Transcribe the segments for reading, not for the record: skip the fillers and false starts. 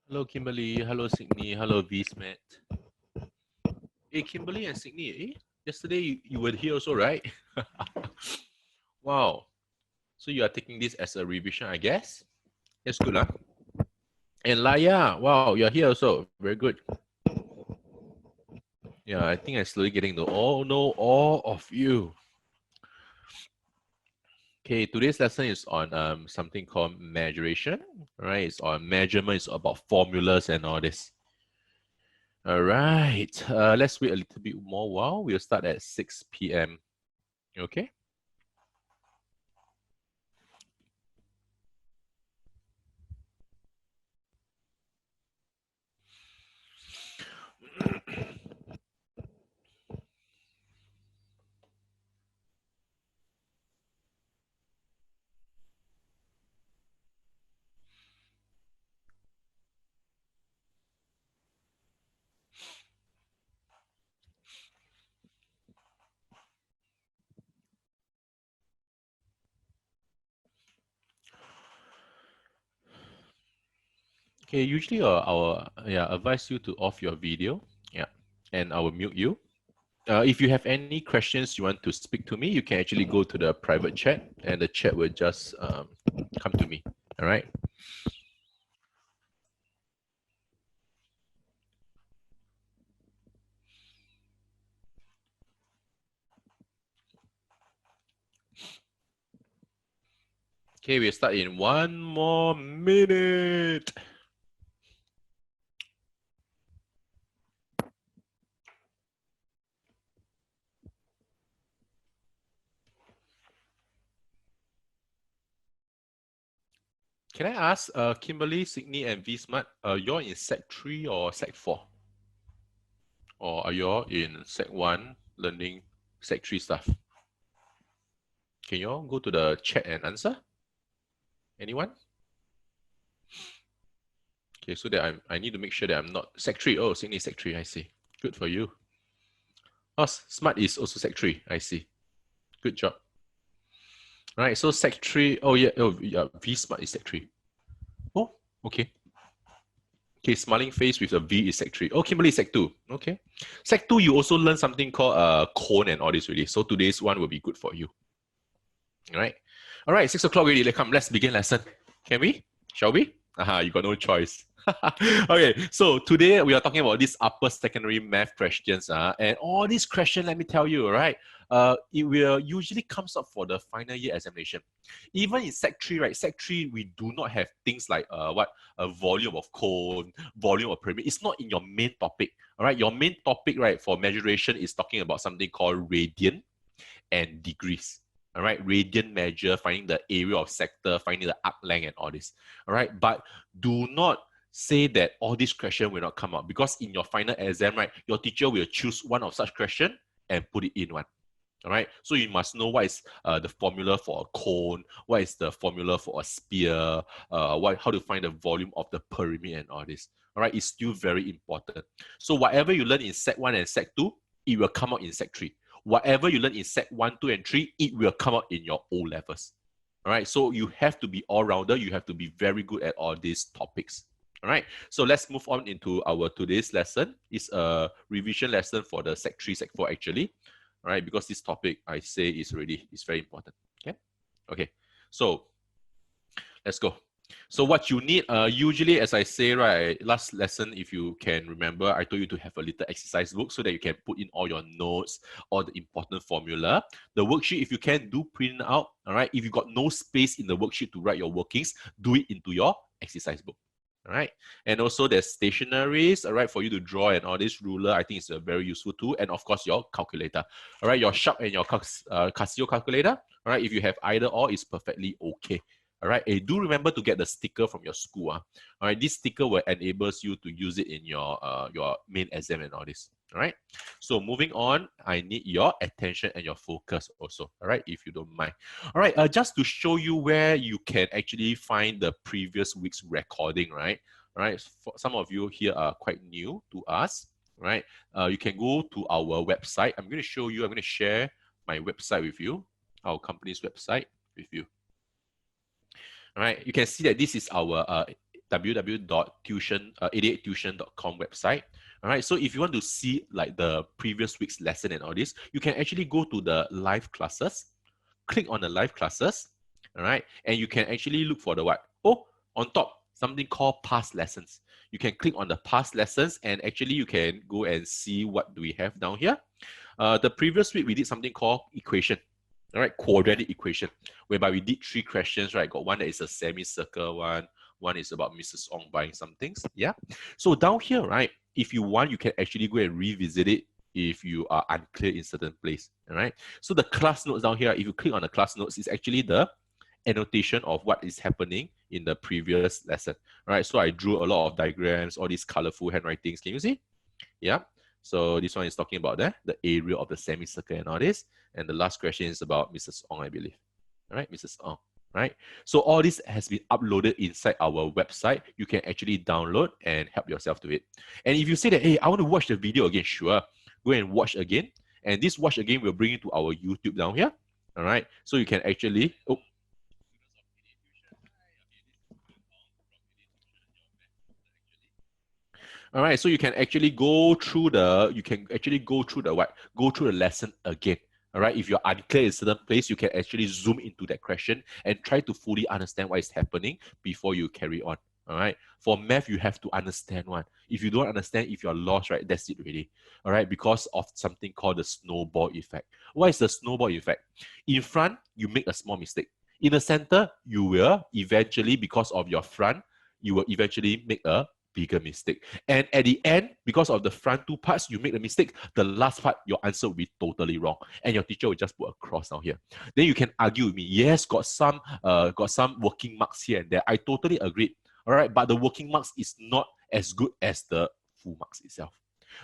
Hello, Kimberly. Hello, Sydney. Hello, VSmet. Hey, Kimberly and Sydney. Yesterday you were here also, right? Wow. So you are taking this as a revision, I guess. That's good, huh? And Laya, wow, you're here also. Very good. Yeah, I think I'm slowly getting to know all of you. Okay, today's lesson is on something called mensuration. Right? It's on measurement. It's about formulas and all this. All right. Let's wait a little bit more while. We'll start at 6 p.m. Okay. Okay, usually I'll advise you to off your video, yeah, and I will mute you. If you have any questions you want to speak to me, you can actually go to the private chat, and the chat will just come to me. All right. Okay, we'll start in 1 more minute. Can I ask, Kimberly, Sydney, and V-Smart, you're in Sec 3 or Sec 4? Or are you in Sec 1 learning Sec 3 stuff? Can you all go to the chat and answer? Anyone? Okay, so that I need to make sure that I'm not Sec 3. Oh, Sydney Sec 3, I see. Good for you. Oh, Smart is also Sec 3, I see. Good job. All right, so Sec 3, oh yeah, V Smart is Sec 3. Oh, okay. Okay, smiling face with a V is Sec 3. Oh, Kimberly is Sec 2. Okay. Sec 2, you also learn something called cone and all this really. So today's one will be good for you. All right. All right, 6 o'clock already. Let's begin lesson. Can we? Shall we? Aha, you got no choice. Okay, so today we are talking about these upper secondary math questions. And all these questions, let me tell you, right? It will usually comes up for the final year examination. Even in Sec 3, right? Sec 3, we do not have things like a volume of cone, volume of pyramid. It's not in your main topic. All right, your main topic, right, for measuration is talking about something called radian and degrees. All right, radian measure, finding the area of sector, finding the arc length and all this. All right, but do not say that all these questions will not come out, because in your final exam, right, your teacher will choose one of such question and put it in one. All right, so you must know what is the formula for a cone, what is the formula for a sphere, how to find the volume of the pyramid and all this. All right, it's still very important. So whatever you learn in Sec 1 and Sec 2, it will come out in Sec 3. Whatever you learn in Sec 1, 2, and 3, it will come out in your O levels. All right, so you have to be all-rounder. You have to be very good at all these topics. All right, so let's move on into our today's lesson. It's a revision lesson for the Sec 3, Sec 4 actually. All right, because this topic I say is very important. Okay, okay. So let's go. So what you need, usually as I say, right, last lesson, if you can remember, I told you to have a little exercise book so that you can put in all your notes, all the important formula. The worksheet, if you can, do print out, all right? If you got no space in the worksheet to write your workings, do it into your exercise book. All right, and also there's stationaries, all right, for you to draw and all this ruler. I think it's a very useful tool, and of course your calculator, all right, your Sharp and your Casio calculator, all right. If you have either or, it's perfectly okay. All right, and do remember to get the sticker from your school. All right, this sticker will enable you to use it in your main exam and all this. All right, so moving on, I need your attention and your focus also. All right, if you don't mind. All right, just to show you where you can actually find the previous week's recording, right? All right, for some of you here are quite new to us, right? You can go to our website. I'm going to show you, I'm going to share my website with you, our company's website with you. All right, you can see that this is our www.88tuition.com website. All right, so if you want to see like the previous week's lesson and all this, you can actually go to the live classes, click on the live classes, all right, and you can actually look for the what? Oh, on top, something called past lessons. You can click on the past lessons and actually you can go and see what do we have down here. The previous week we did something called equation. All right, quadratic equation, whereby we did 3 questions, right? Got one that is a semicircle one is about Mrs. Ong buying some things, yeah? So down here, right, if you want, you can actually go and revisit it if you are unclear in certain place, all right? So the class notes down here, if you click on the class notes, it's actually the annotation of what is happening in the previous lesson, right? So I drew a lot of diagrams, all these colorful handwritings, can you see? Yeah. So this one is talking about the area of the semicircle and all this. And the last question is about Mrs. Ong, I believe. All right, Mrs. Ong, right? So all this has been uploaded inside our website. You can actually download and help yourself to it. And if you say that, hey, I want to watch the video again, sure, go and watch again. And this watch again will bring you to our YouTube down here. All right, so you can actually, oh, all right, so you can actually go through the, what? Go through the lesson again. All right, if you're unclear in a certain place, you can actually zoom into that question and try to fully understand what is happening before you carry on. All right, for math, you have to understand one. If you don't understand, if you're lost, right, that's it really. All right, because of something called the snowball effect. What is the snowball effect? In front, you make a small mistake. In the center, you will eventually, because of your front, you will eventually make a bigger mistake. And at the end, because of the front 2 parts, you make the mistake. The last part, your answer will be totally wrong. And your teacher will just put a cross down here. Then you can argue with me. Yes, got some working marks here and there. I totally agree. All right, but the working marks is not as good as the full marks itself.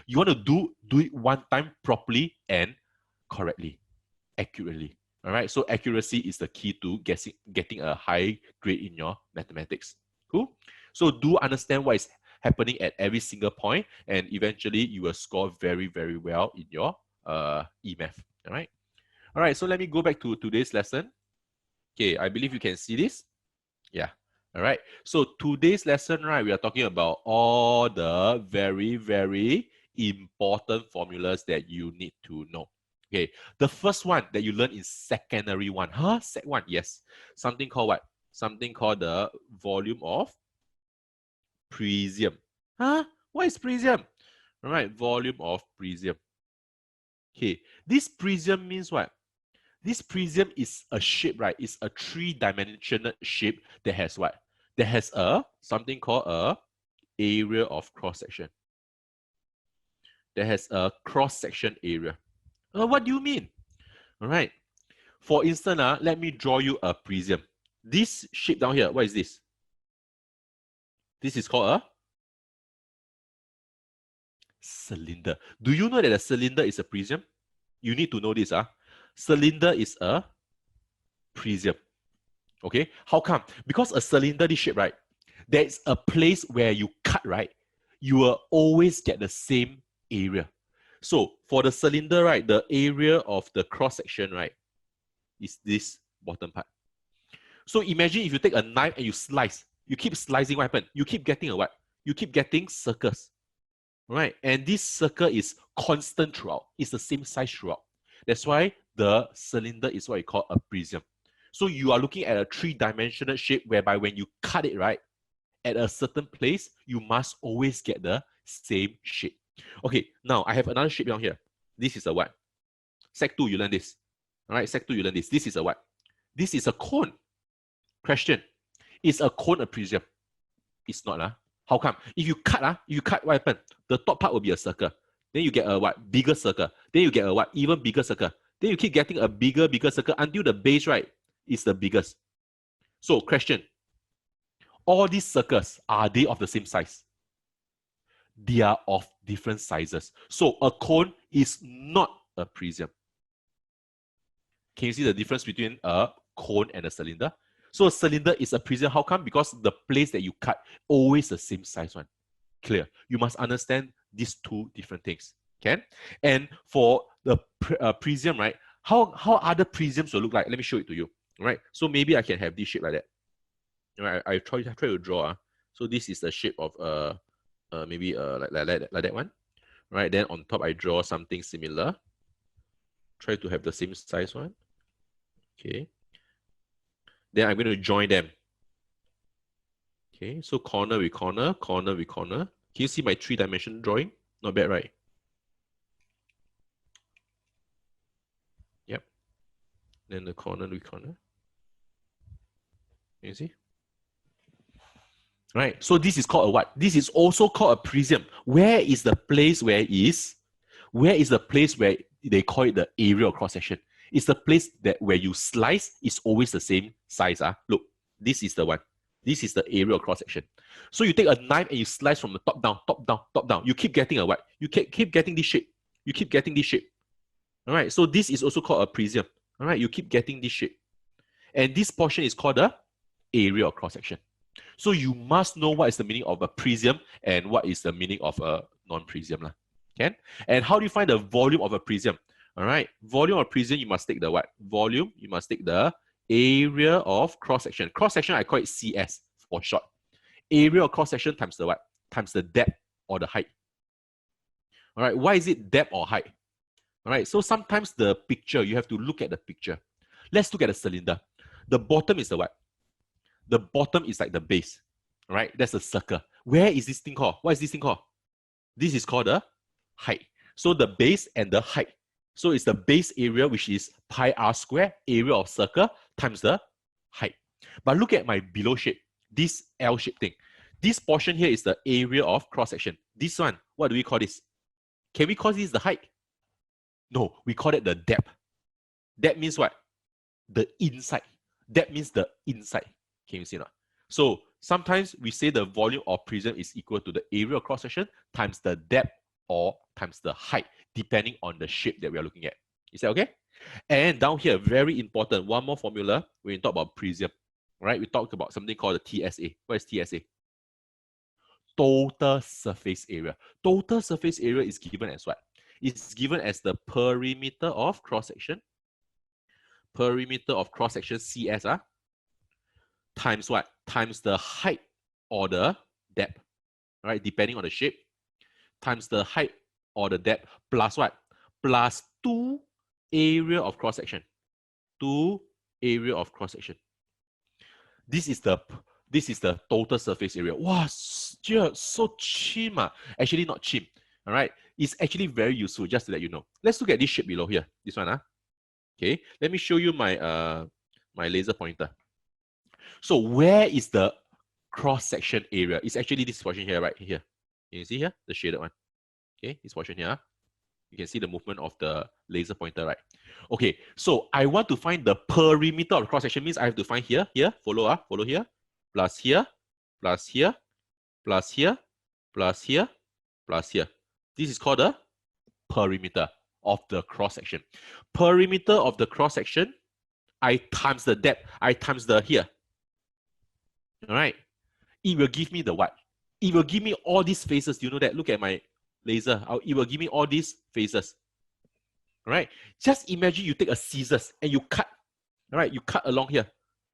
You want to do it one time properly and correctly, accurately. All right, so accuracy is the key to getting a high grade in your mathematics. Cool? So do understand what is happening at every single point, and eventually you will score very, very well in your e-math. All right. All right. So let me go back to today's lesson. Okay, I believe you can see this. Yeah. All right. So today's lesson, right, we are talking about all the very, very important formulas that you need to know. Okay. The first one that you learn in secondary 1. Huh? Sec 1. Yes. Something called what? Something called the volume of Prism. Huh? What is Prism? All right, volume of Prism. Okay, this Prism means what? This Prism is a shape, right? It's a 3-dimensional shape that has what? That has something called a area of cross-section. That has a cross-section area. What do you mean? All right. For instance, let me draw you a prism. This shape down here, what is this? This is called a cylinder. Do you know that a cylinder is a prism? You need to know this. Cylinder is a prism. Okay, how come? Because a cylinder, this shape, right? There's a place where you cut, right? You will always get the same area. So for the cylinder, right, the area of the cross section, right, is this bottom part. So imagine if you take a knife and you slice. You keep slicing, what happens? You keep getting a what? You keep getting circles, right? And this circle is constant throughout. It's the same size throughout. That's why the cylinder is what you call a prism. So you are looking at a 3-dimensional shape whereby when you cut it, right, at a certain place, you must always get the same shape. Okay, now I have another shape down here. This is a what? Sec 2, you learn this. All right, Sec 2, you learn this. This is a what? This is a cone. Question. Is a cone a prism? It's not. How come? If you cut, what happens? The top part will be a circle. Then you get a what? Bigger circle. Then you get a what? Even bigger circle. Then you keep getting a bigger circle until the base, right, is the biggest. So, question. All these circles, are they of the same size? They are of different sizes. So, a cone is not a prism. Can you see the difference between a cone and a cylinder? So a cylinder is a prism. How come? Because the place that you cut, always the same size one. Clear. You must understand these two different things. Okay? And for the prism, right? How other prisms will look like? Let me show it to you. All right. So maybe I can have this shape like that. All right. I try to draw. So this is the shape of maybe like that one. Right, then on top I draw something similar. Try to have the same size one. Okay. Then I'm going to join them. Okay, so corner with corner, corner with corner. Can you see my 3-dimensional drawing? Not bad, right? Yep. Then the corner with corner. Can you see? Right, so this is called a what? This is also called a prism. Where is the place where the place where they call it the area of cross section? It's the place that where you slice is always the same size. Look, this is the one. This is the area of cross section. So you take a knife and you slice from the top down, top down, top down. You keep getting a what? You keep getting this shape. You keep getting this shape. All right, so this is also called a prism. All right, you keep getting this shape. And this portion is called the area of cross section. So you must know what is the meaning of a prism and what is the meaning of a non-prism. Okay? And how do you find the volume of a prism? All right, volume of prism, you must take the what? Volume, you must take the area of cross-section. Cross-section, I call it CS for short. Area of cross-section times the what? Times the depth or the height. All right, why is it depth or height? All right, so sometimes the picture, you have to look at the picture. Let's look at the cylinder. The bottom is the what? The bottom is like the base. All right, that's a circle. Where is this thing called? What is this thing called? This is called the height. So the base and the height. So it's the base area, which is pi r square, area of circle, times the height. But look at my below shape, this L-shaped thing. This portion here is the area of cross-section. This one, what do we call this? Can we call this the height? No, we call it the depth. That means what? The inside. That means the inside. Can you see that? So sometimes we say the volume of prism is equal to the area of cross-section times the depth or times the height, depending on the shape that we are looking at. Is that okay? And down here, very important, one more formula when we talk about prism. Right? We talked about something called the TSA. What is TSA? Total surface area. Total surface area is given as what? It's given as the perimeter of cross-section. Perimeter of cross-section CS times what? Times the height or the depth. Right? Depending on the shape. Times the height or the depth plus what? Plus 2 area of cross-section. 2 area of cross-section. This is the total surface area. Wow, so cheap. Actually not cheap. All right. It's actually very useful, just to let you know. Let's look at this shape below here. This one. Okay. Let me show you my my laser pointer. So where is the cross-section area? It's actually this portion here, right here. You can see here, the shaded one. Okay, this portion here. You can see the movement of the laser pointer, right? Okay, so I want to find the perimeter of the cross-section, means I have to find here, follow here, plus here, plus here, plus here, plus here, plus here. This is called the perimeter of the cross-section. Perimeter of the cross-section, I times the depth, I times the here. All right, it will give me the what? It will give me all these faces. Do you know that? Look at my laser. It will give me all these faces. All right. Just imagine you take a scissors and you cut. All right. You cut along here.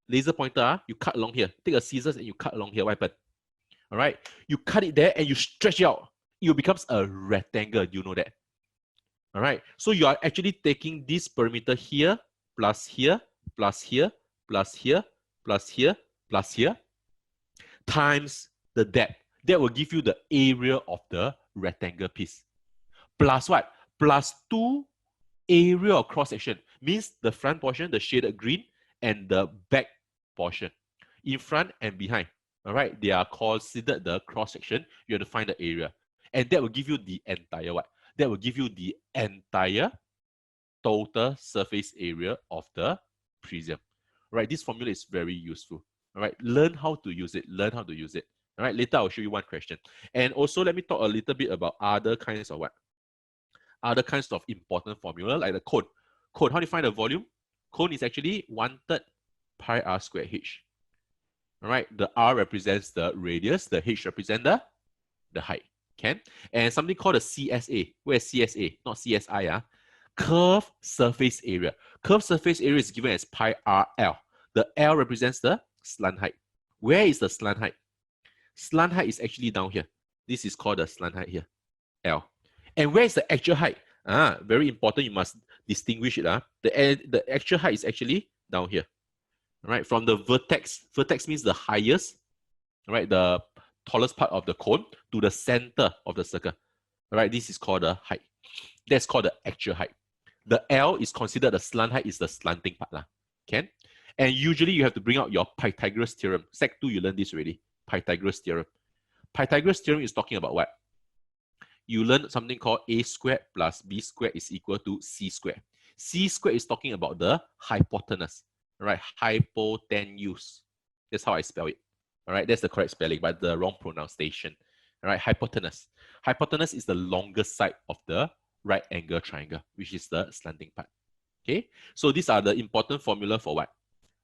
Laser pointer. You cut along here. Take a scissors and you cut along here. What happened? All right. You cut it there and you stretch it out. It becomes a rectangle. Do you know that? All right. So you are actually taking this perimeter here plus here plus here plus here plus here plus here times the depth. That will give you the area of the rectangle piece. Plus what? Plus 2 area of cross-section. Means the front portion, the shaded green, and the back portion. In front and behind. All right? They are considered the cross-section. You have to find the area. And that will give you the entire what? That will give you the entire total surface area of the prism. All right? This formula is very useful. All right? Learn how to use it. Learn how to use it. All right, later I'll show you one question. And also let me talk a little bit about other kinds of what? Other kinds of important formula like the cone. Cone, how do you find the volume? Cone is actually 1/3 pi r squared h. All right, the r represents the radius, the h represents the height. Okay? And something called the CSA. Where's CSA? Not CSI. Curved surface area. Curved surface area is given as pi r L. The L represents the slant height. Where is the slant height? Slant height is actually down here. This is called the slant height here, L. And where is the actual height? Very important, you must distinguish it. The actual height is actually down here. All right, from the vertex. Vertex means the highest, all right, the tallest part of the cone to the center of the circle. All right, this is called the height. That's called the actual height. The L is considered the slant height, is the slanting part. Okay? And usually you have to bring out your Pythagoras Theorem. Sec 2, you learned this already. Pythagoras Theorem. Pythagoras Theorem is talking about what? You learn something called a squared plus b squared is equal to c squared. C squared is talking about the hypotenuse. All right, hypotenuse. That's how I spell it. All right, that's the correct spelling, but the wrong pronunciation. All right, hypotenuse. Hypotenuse is the longest side of the right angle triangle, which is the slanting part. Okay, so these are the important formula for what?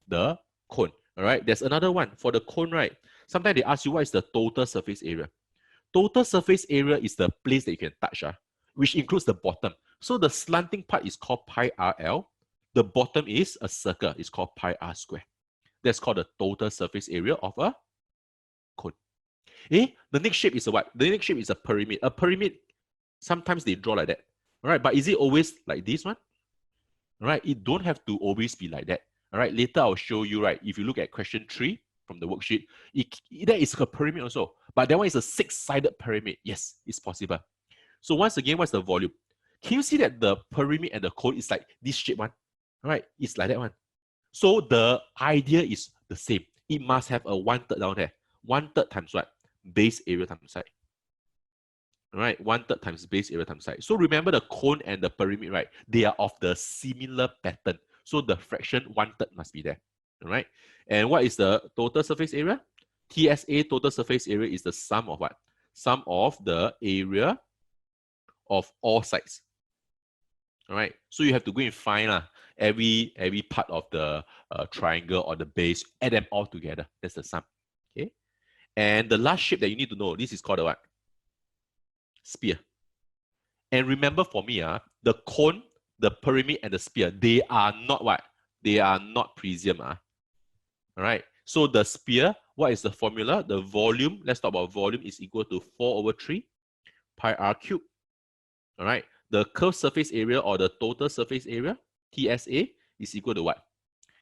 The cone. All right, there's another one for the cone, right? Sometimes they ask you what is the total surface area. Total surface area is the place that you can touch, which includes the bottom. So the slanting part is called pi RL. The bottom is a circle. It's called pi R square. That's called the total surface area of a cone. The next shape is a what? The next shape is a pyramid. A pyramid, sometimes they draw like that. All right, but is it always like this one? All right, it don't have to always be like that. All right, later I'll show you, right? If you look at question 3 from the worksheet, that is a pyramid also. But that one is a 6-sided pyramid. Yes, it's possible. So once again, what's the volume? Can you see that the pyramid and the cone is like this shape one? All right, it's like that one. So the idea is the same. It must have a 1/3 down there. 1/3 times what? Base area times side. All right, 1/3 times base area times side. So remember the cone and the pyramid, right? They are of the similar pattern. So the fraction 1/3 must be there. All right. And what is the total surface area? TSA, total surface area, is the sum of what? Sum of the area of all sides. All right. So you have to go and find every part of the triangle or the base, add them all together. That's the sum. Okay. And the last shape that you need to know, this is called a what? Sphere. And remember for me, the cone, the pyramid, and the sphere, they are not what? They are not prism. All right. So the sphere, what is the formula? The volume, let's talk about volume, is equal to 4/3 pi r cubed. All right. The curved surface area or the total surface area, TSA, is equal to what?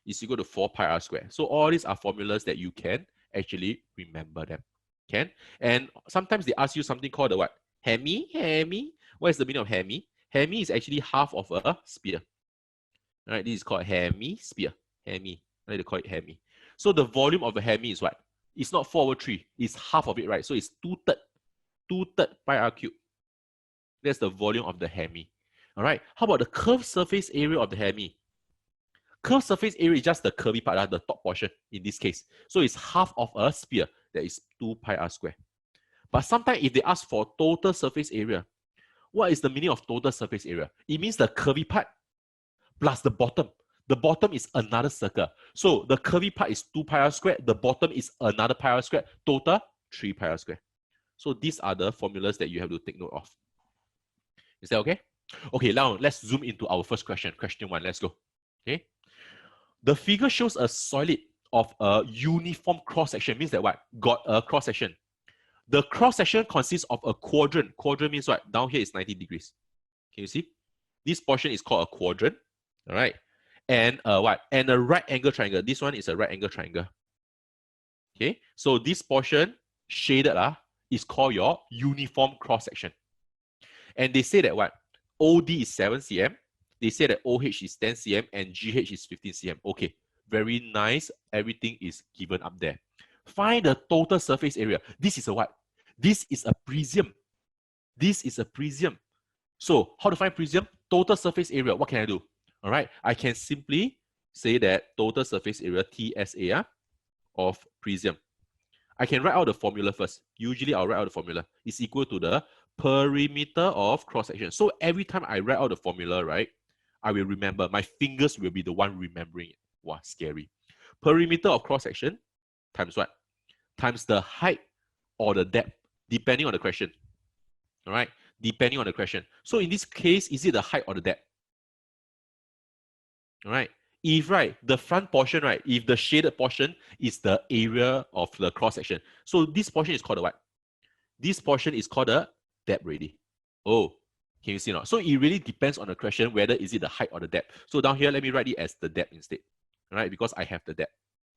Is equal to 4 pi r squared. So all these are formulas that you can actually remember them. Okay? And sometimes they ask you something called the what? Hemi. What is the meaning of hemi? Hemi is actually half of a sphere. All right, this is called hemisphere. Hemi. I like to call it hemi. So the volume of a hemi is what? It's not 4/3. It's half of it, right? So it's 2/3. 2/3 pi r cubed. That's the volume of the hemi. All right. How about the curved surface area of the hemi? Curved surface area is just the curvy part, the top portion in this case. So it's half of a sphere. That is 2 pi r squared. But sometimes if they ask for total surface area, what is the meaning of total surface area? It means the curvy part plus the bottom. The bottom is another circle. So the curvy part is 2 pi r squared. The bottom is another pi r squared. Total 3 pi r squared. So these are the formulas that you have to take note of. Is that okay? Okay, now let's zoom into our first question. Question 1, let's go. Okay. The figure shows a solid of a uniform cross-section. Means that what? Got a cross-section. The cross-section consists of a quadrant. Quadrant means what? Down here is 90 degrees. Can you see? This portion is called a quadrant. All right. And what? And a right angle triangle. This one is a right angle triangle. Okay. So this portion shaded is called your uniform cross-section. And they say that what? OD is 7 cm. They say that OH is 10 cm and GH is 15 cm. Okay. Very nice. Everything is given up there. Find the total surface area. This is a what? This is a prism. This is a prism. So how to find prism? Total surface area. What can I do? All right. I can simply say that total surface area, TSA, of prism. I can write out the formula first. Usually I'll write out the formula. It's equal to the perimeter of cross-section. So every time I write out the formula, right, I will remember. My fingers will be the one remembering it. Wow, scary. Perimeter of cross-section times what? Times the height or the depth, depending on the question. All right, depending on the question. So in this case, is it the height or the depth? All right, if, right, the front portion, right, if the shaded portion is the area of the cross section. So this portion is called the what? This portion is called the depth already. Oh, can you see now? So it really depends on the question whether is it the height or the depth. So down here, let me write it as the depth instead. All right, because I have the depth.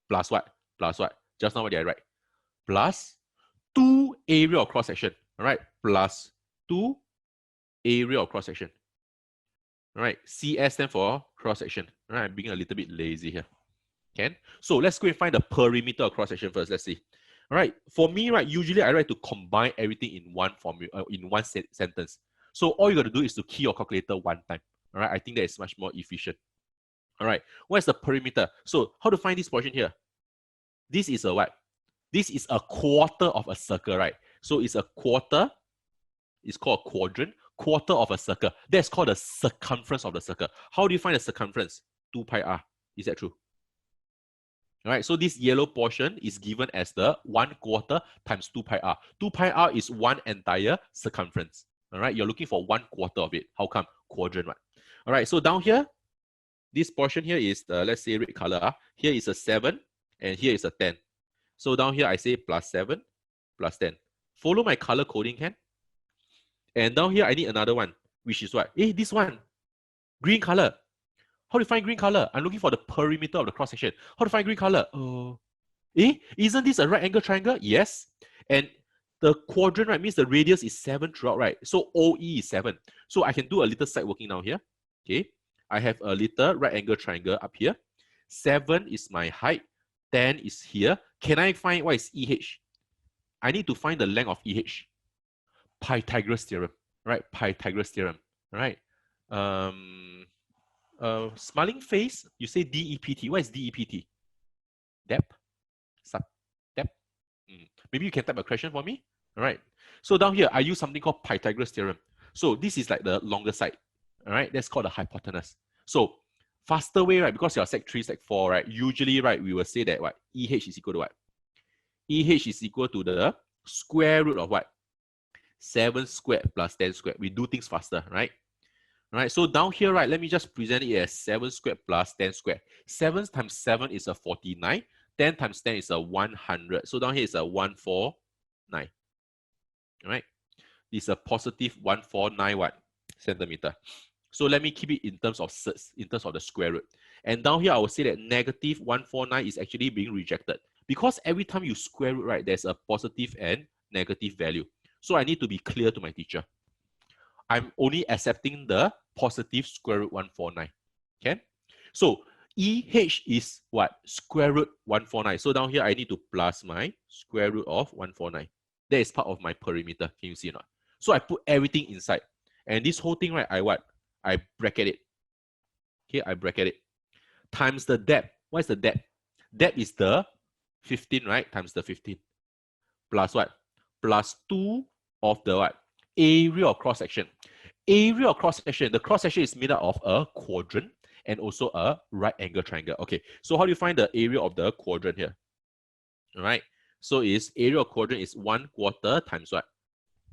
Plus what? Plus what? Just now what did I write? Plus 2 area of cross section. All right, plus 2 area of cross section. All right, CS stands for cross section. All right, I'm being a little bit lazy here. Okay, so let's go and find the perimeter of cross section first. Let's see. All right, for me, right, usually I like to combine everything in one formula, in one sentence. So all you got to do is to key your calculator one time. All right, I think that is much more efficient. All right, what is the perimeter? So how to find this portion here? This is a what? This is a quarter of a circle, right? So it's a quarter. It's called a quadrant. Quarter of a circle. That's called the circumference of the circle. How do you find the circumference? 2 pi r. Is that true? All right, so this yellow portion is given as the 1/4 times 2 pi r. 2 pi r is one entire circumference. All right, you're looking for 1/4 of it. How come? Quadrant one. All right, so down here, this portion here is the, let's say, red color. Here is a 7 and here is a 10. So down here, I say plus 7 plus 10. Follow my color coding, can? And down here, I need another one, which is what? This one, green color. How do you find green color? I'm looking for the perimeter of the cross section. How to find green color? Isn't this a right angle triangle? Yes. And the quadrant, right, means the radius is 7 throughout, right? So OE is 7. So I can do a little side working now here. Okay. I have a little right angle triangle up here. 7 is my height. 10 is here. Can I find what is EH? I need to find the length of EH. Pythagoras Theorem, right? Pythagoras Theorem, right? Smiling face, you say DEPT. What is DEPT? Depth? Sub? Depth? Maybe you can type a question for me? All right. So down here, I use something called Pythagoras Theorem. So this is like the longer side. All right. That's called the hypotenuse. So faster way, right? Because you're sec 3, sec 4, right? Usually, right, we will say that what? EH is equal to what? EH is equal to the square root of what? 7 squared plus 10 squared. We do things faster, right? All right, so down here, right, let me just present it as 7 squared plus 10 squared. 7 times 7 is a 49. 10 times 10 is a 100. So down here is a 149. All right, this is a positive 149 what? Centimeter. So let me keep it in terms of the square root. And down here, I will say that negative 149 is actually being rejected. Because every time you square root, right, there's a positive and negative value. So I need to be clear to my teacher. I'm only accepting the positive square root 149. Okay? So EH is what? Square root 149. So down here, I need to plus my square root of 149. That is part of my perimeter. Can you see or not? So I put everything inside. And this whole thing, right, I bracket it. Okay, I bracket it. Times the depth. What is the depth? Depth is the 15, right? Times the 15. Plus what? Plus 2 of the what? Area of cross section. Area of cross section. The cross section is made up of a quadrant and also a right angle triangle. Okay, so how do you find the area of the quadrant here? All right, so area of quadrant is 1/4 times what?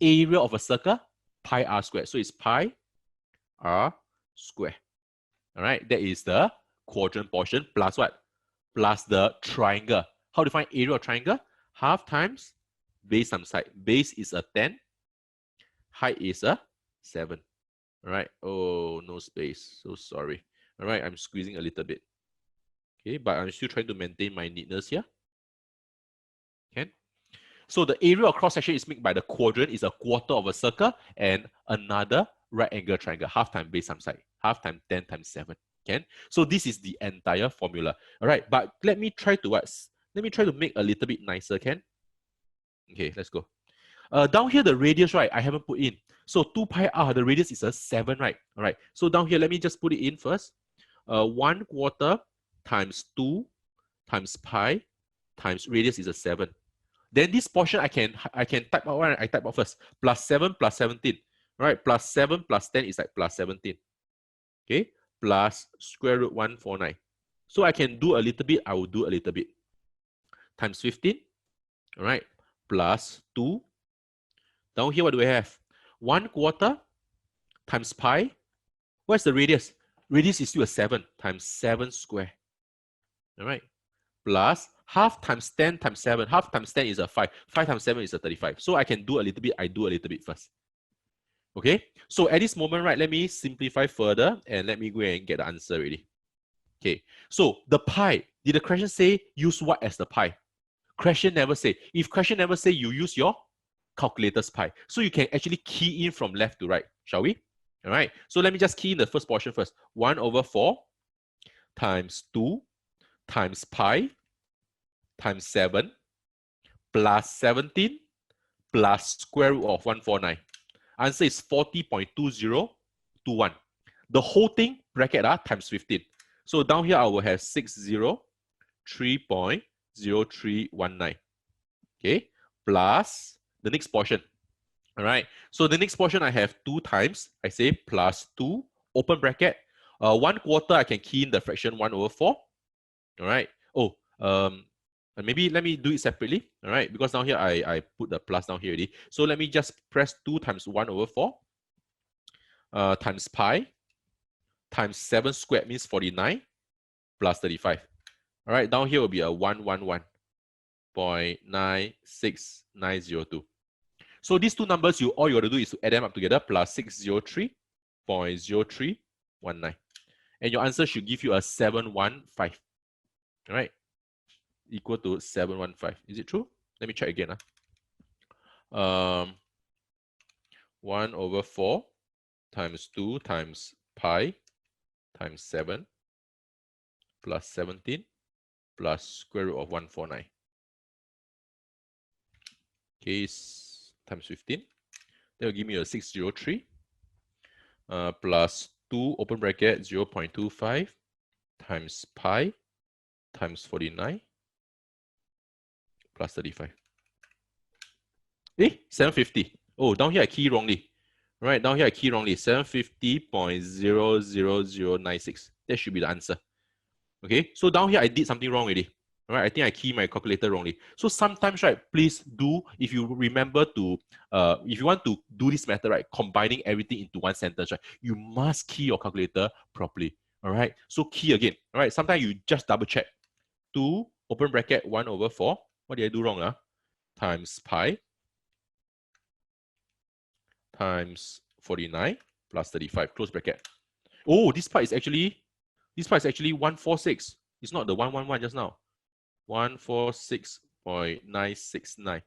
Area of a circle, pi r squared. So it's pi r squared. All right, that is the quadrant portion plus what? Plus the triangle. How do you find area of triangle? Half times base times height. Base is a 10. Height is a 7. All right. Oh, no space. So sorry. All right. I'm squeezing a little bit. Okay. But I'm still trying to maintain my neatness here. Okay. So the area of cross section is made by the quadrant is a quarter of a circle and another right angle triangle. Half times base times height. Half times 10 times 7. Okay. So this is the entire formula. All right. But let me try to make a little bit nicer. Can? Okay. Let's go. Down here, the radius, right, I haven't put in. So 2 pi r, the radius is a 7, right? All right. So down here, let me just put it in first. 1/4 times 2 times pi times radius is a 7. Then this portion, I can type out one. I type out first. Plus 7 plus 17. All right. Plus 7 plus 10 is like plus 17. Okay. Plus square root 149. So I can do a little bit. I will do a little bit. Times 15. All right. Plus 2. Down here, what do we have? 1/4 times pi. What's the radius? Radius is still a 7 times 7 square. All right. Plus half times 10 times 7. Half times 10 is a 5. 5 times 7 is a 35. So I can do a little bit. I do a little bit first. Okay. So at this moment, right, let me simplify further and let me go and get the answer already. Okay. So the pi, did the question say use what as the pi? Question never say. If question never say, you use your calculator's pi. So you can actually key in from left to right, shall we? All right. So let me just key in the first portion first. 1 over 4 times 2 times pi times 7 plus 17 plus square root of 149. Answer is 40.2021. The whole thing, bracket times 15. So down here, I will have 603.0319. Okay, plus the next portion. All right, so the next portion I have 2 times, I say plus 2, open bracket. 1/4, I can key in the fraction 1 over 4. All right. Oh, maybe let me do it separately. All right, because down here I put the plus down here already. So let me just press 2 times 1 over 4 times pi times 7 squared means 49 plus 35. All right, down here will be a 111.96902. So these two numbers, all you got to do is to add them up together, plus 603.0319. And your answer should give you a 715. All right, equal to 715. Is it true? Let me check again. 1 over 4 times 2 times pi times 7 plus 17 plus square root of 149. Okay, times 15. That will give me a 603 plus 2 open bracket 0.25 times pi times 49 plus 35. 750. Oh, down here I key wrongly. Right, down here I key wrongly. 750.00096. That should be the answer. Okay, so down here I did something wrong already. All right, I think I key my calculator wrongly. So sometimes, right, please do, if you remember to, if you want to do this method, right, combining everything into one sentence, right, you must key your calculator properly. All right, so key again. All right, sometimes you just double check. 2 open bracket 1 over 4. What did I do wrong? Times pi times 49 plus 35, close bracket. Oh, this part is actually 146. It's not the 111 just now. 146.969.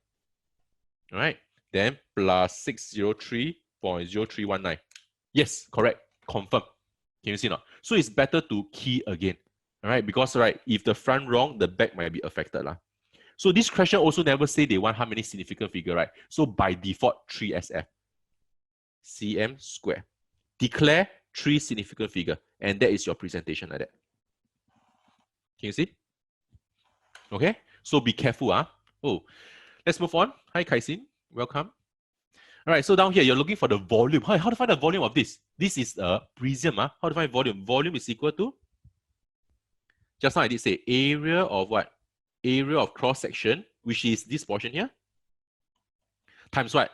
All right. Then plus 603.0319. Yes, correct. Confirm. Can you see now? So it's better to key again. All right. Because, right, if the front wrong, the back might be affected. So this question also never say they want how many significant figure, right? So by default, 3SF. cm square. Declare 3 significant figure. And that is your presentation like that. Can you see? Okay, so be careful. Oh, let's move on. Hi, Kaisin. Welcome. All right, so down here, you're looking for the volume. How to find the volume of this? This is a prism. How to find volume? Volume is equal to, just now I did say, area of what? Area of cross-section, which is this portion here, times what?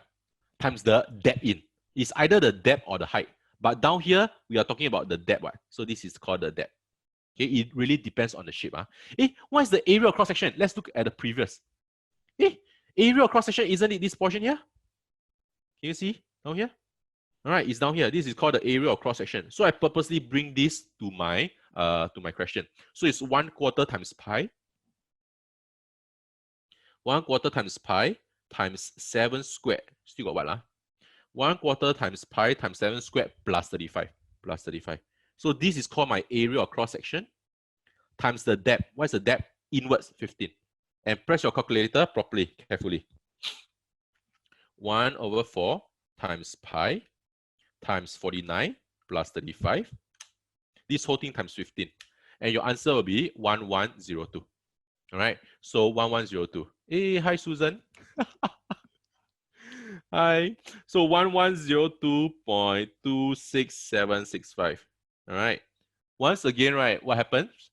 Times the depth in. It's either the depth or the height. But down here, we are talking about the depth. So this is called the depth. Okay, it really depends on the shape. What is the area of cross-section? Let's look at the previous. Area of cross-section, isn't it this portion here? Can you see down here? All right, it's down here. This is called the area of cross-section. So I purposely bring this to my question. So it's 1/4 times pi. 1/4 times pi times 7 squared. Still got what? 1/4 times pi times 7 squared plus 35. Plus 35. So this is called my area of cross-section times the depth. What is the depth? Inwards, 15. And press your calculator properly, carefully. 1 over 4 times pi times 49 plus 35. This whole thing times 15. And your answer will be 1102. All right, so 1102. Hey, hi, Susan. Hi. So 1102.26765. All right. Once again, right, what happens?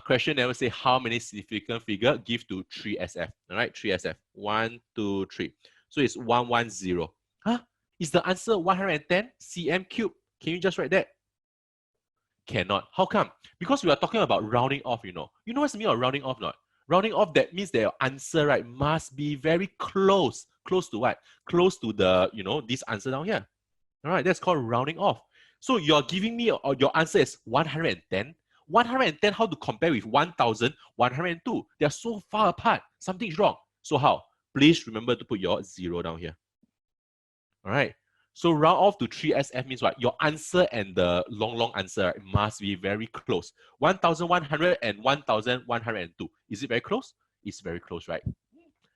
Question never say how many significant figure give to 3SF. All right, 3SF. 1, 2, 3. So it's 110. Is the answer 110 cm cubed? Can you just write that? Cannot. How come? Because we are talking about rounding off, you know. You know what's the meaning of rounding off, not? Rounding off, that means that your answer, right, must be very close. Close to what? Close to the, you know, this answer down here. All right, that's called rounding off. So you're giving me your answer is 110. 110, how to compare with 1,102? They're so far apart. Something's wrong. So how? Please remember to put your 0 down here. All right. So round off to 3SF means what? Your answer and the long answer, right, must be very close. 1,100 and 1,102. Is it very close? It's very close, right?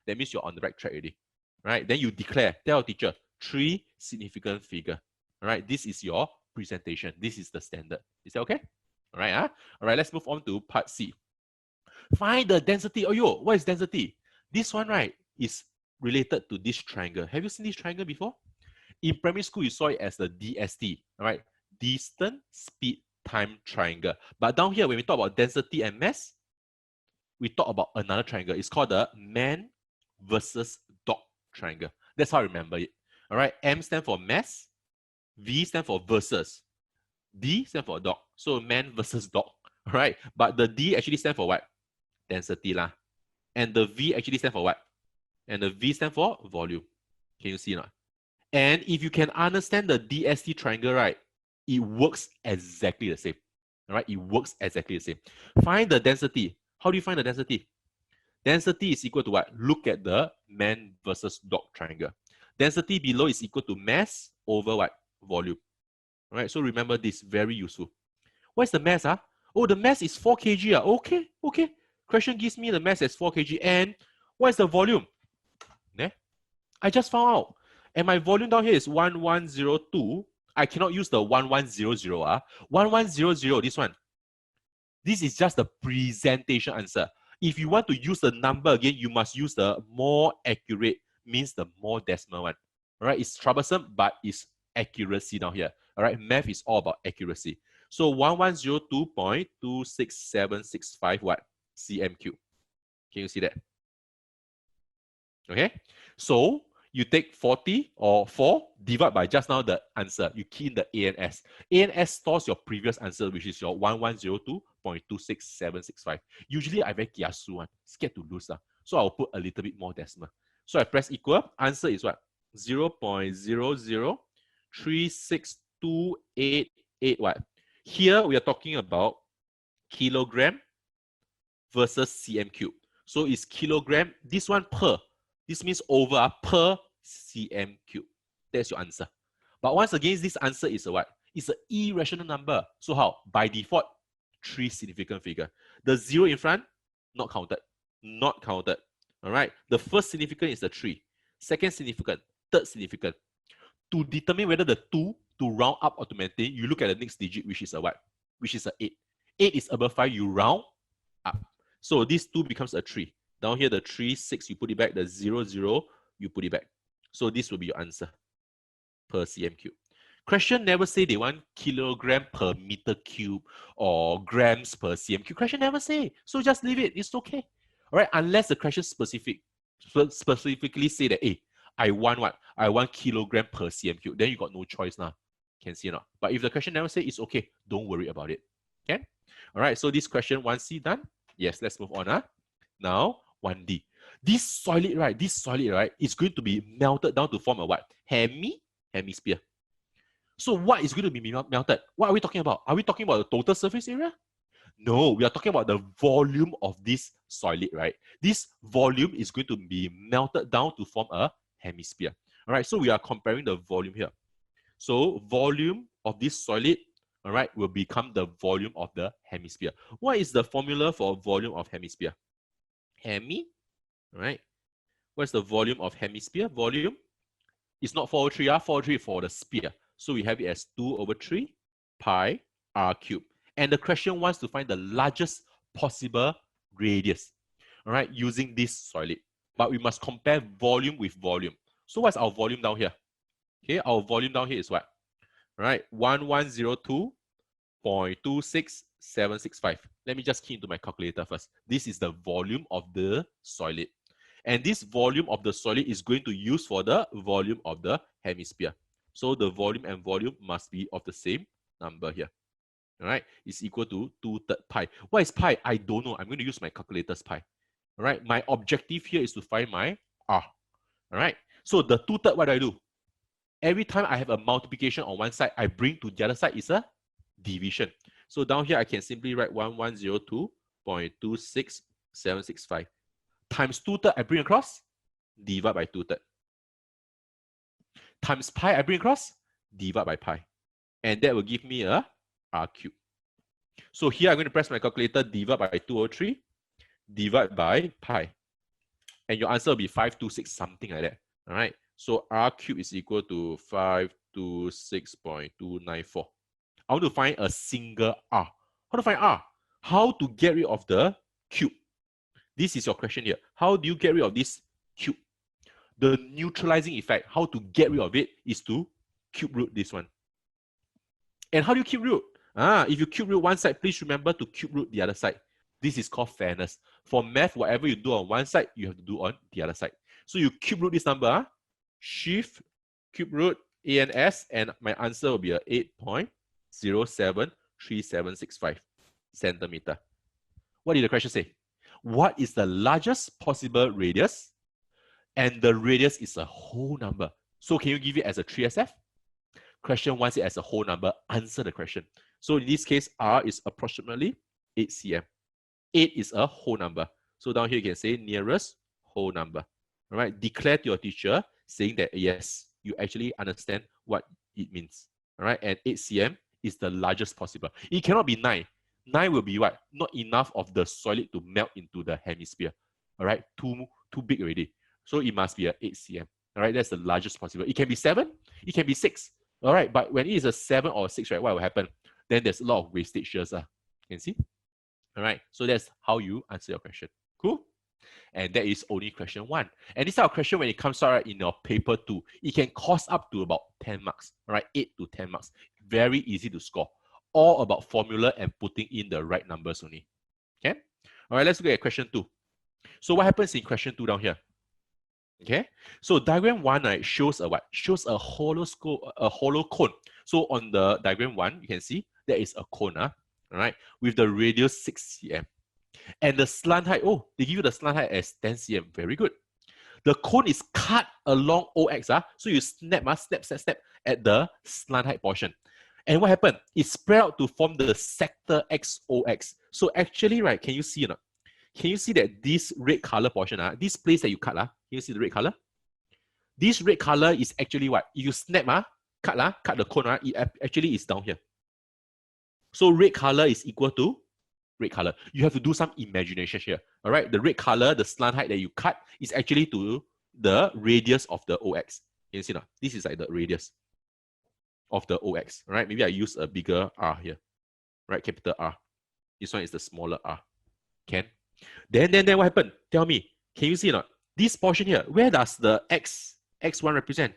That means you're on the right track already. Right? Then you declare, tell teacher, 3 significant figure. All right, this is your presentation. This is the standard. Is that okay? All right, All right, let's move on to part C. Find the density. Oh, yo, what is density? This one, right, is related to this triangle. Have you seen this triangle before? In primary school, you saw it as the DST, all right? Distance, speed, time triangle. But down here, when we talk about density and mass, we talk about another triangle. It's called the man versus dog triangle. That's how I remember it. All right, M stands for mass, V stands for versus, D stands for dog. So man versus dog, all right? But the D actually stands for what? Density lah. And the V actually stands for what? And the V stands for volume. Can you see not? And if you can understand the DST triangle, right, it works exactly the same. All right, it works exactly the same. Find the density. How do you find the density? Density is equal to what? Look at the man versus dog triangle. Density below is equal to mass over what? Volume. All right, so remember this, very useful. What's the mass? Oh, the mass is 4 kg. Okay. Question gives me the mass as 4 kg. And what is the volume? I just found out. And my volume down here is 1102. I cannot use the 1100. 1100, this one. This is just the presentation answer. If you want to use the number again, you must use the more accurate, means the more decimal one. All right, it's troublesome, but it's accuracy down here. All right, math is all about accuracy. So 1102.26765 what? cm cube. Can you see that? Okay, so you take 40 or 4, divide by just now the answer. You key in the A and S. A and S stores your previous answer, which is your 1102.26765. Usually, I very kiasu one, scared to lose. So I'll put a little bit more decimal. So I press equal. Answer is what? 0.00362888 what? Here, we are talking about kilogram versus cm cube. So it's kilogram. This one per. This means over per cm cube. That's your answer. But once again, this answer is a what? It's an irrational number. So how? By default, 3 significant figure. The 0 in front, not counted. Not counted. All right. The first significant is the 3. Second significant. Third significant. To determine whether the 2 to round up automatically, you look at the next digit, which is a what? Which is a 8. 8 is above 5, you round up. So this 2 becomes a 3. Down here, the 3, 6, you put it back. The 0, 0, you put it back. So this will be your answer per cm cube. Question never say they want kilogram per meter cube or grams per cm cube. Question never say. So just leave it. It's okay. All right, unless the question specifically say that, hey, I want what? I want kilogram per cm cube. Then you got no choice now. Can see or not? But if the question never say, it's okay. Don't worry about it. Okay? All right, so this question 1C done. Yes, let's move on. Now, 1D. This solid, right, is going to be melted down to form a what? Hemisphere. So what is going to be melted? What are we talking about? Are we talking about the total surface area? No, we are talking about the volume of this solid, right? This volume is going to be melted down to form a hemisphere. All right, so we are comparing the volume here. So volume of this solid, all right, will become the volume of the hemisphere. What is the formula for volume of hemisphere? Hemi, right? What's the volume of hemisphere? Volume is not 403, 403 for the sphere. So we have it as 2 over 3 pi r cubed. And the question wants to find the largest possible radius, all right, using this solid. But we must compare volume with volume. So what's our volume down here? Okay, our volume down here is what? All right, 1102.26765. Let me just key into my calculator first. This is the volume of the solid. And this volume of the solid is going to use for the volume of the hemisphere. So the volume and volume must be of the same number here. all right, is equal to 2/3 pi. What is pi? I don't know. I'm going to use my calculator's pi. All right, my objective here is to find my r. All right, so the 2/3, what do? Every time I have a multiplication on one side, I bring to the other side is a division. So down here, I can simply write 1102.26765 times 2/3, I bring across, divide by 2/3. Times pi, I bring across, divide by pi. And that will give me a r cube. So here, I'm going to press my calculator, divide by 203, divide by pi. And your answer will be 526, something like that. All right. So r cube is equal to 526.294. I want to find a single r. How to find r? How to get rid of the cube? This is your question here. How do you get rid of this cube? The neutralizing effect, how to get rid of it is to cube root this one. And how do you cube root? If you cube root one side, please remember to cube root the other side. This is called fairness. For math, whatever you do on one side, you have to do on the other side. So you cube root this number, shift, cube root, A and S, and my answer will be a 8.073765 centimeter. What did the question say? What is the largest possible radius? And the radius is a whole number. So can you give it as a 3SF? Question wants it as a whole number. Answer the question. So in this case, R is approximately 8 cm. 8 is a whole number. So down here you can say nearest whole number. All right. Declare to your teacher saying that yes, you actually understand what it means. All right. And 8 cm is the largest possible. It cannot be 9. 9 will be what? Not enough of the solid to melt into the hemisphere. All right. Too big already. So it must be a 8 cm. All right, that's the largest possible. It can be 7, it can be 6. All right, but when it is a 7 or a 6, right, what will happen? Then there's a lot of wastage here. You can see? All right, so that's how you answer your question. Cool? And that is only question 1. And this type of question, when it comes out in your paper 2, it can cost up to about 10 marks. All right, 8 to 10 marks. Very easy to score. All about formula and putting in the right numbers only. Okay? All right, let's look at question 2. So what happens in question 2 down here? Okay, so diagram 1, right, shows a what? Shows a hollow cone. So on the diagram 1, you can see there is a cone, all right, with the radius 6 cm. And the slant height, oh, they give you the slant height as 10 cm. Very good. The cone is cut along OX, so you snap at the slant height portion. And what happened? It spread out to form the sector XOX. So actually, right, can you see or not? Can you see that this red color portion, this place that you cut, can you see the red color? This red color is actually what? If you snap, cut the cone, it actually is down here. So red color is equal to red color. You have to do some imagination here. All right, the red color, the slant height that you cut is actually to the radius of the OX. Can you see now? This is like the radius of the OX. All right, maybe I use a bigger R here. Right, capital R. This one is the smaller R. Can? Then what happened? Tell me, can you see or not? This portion here, where does the X1 represent?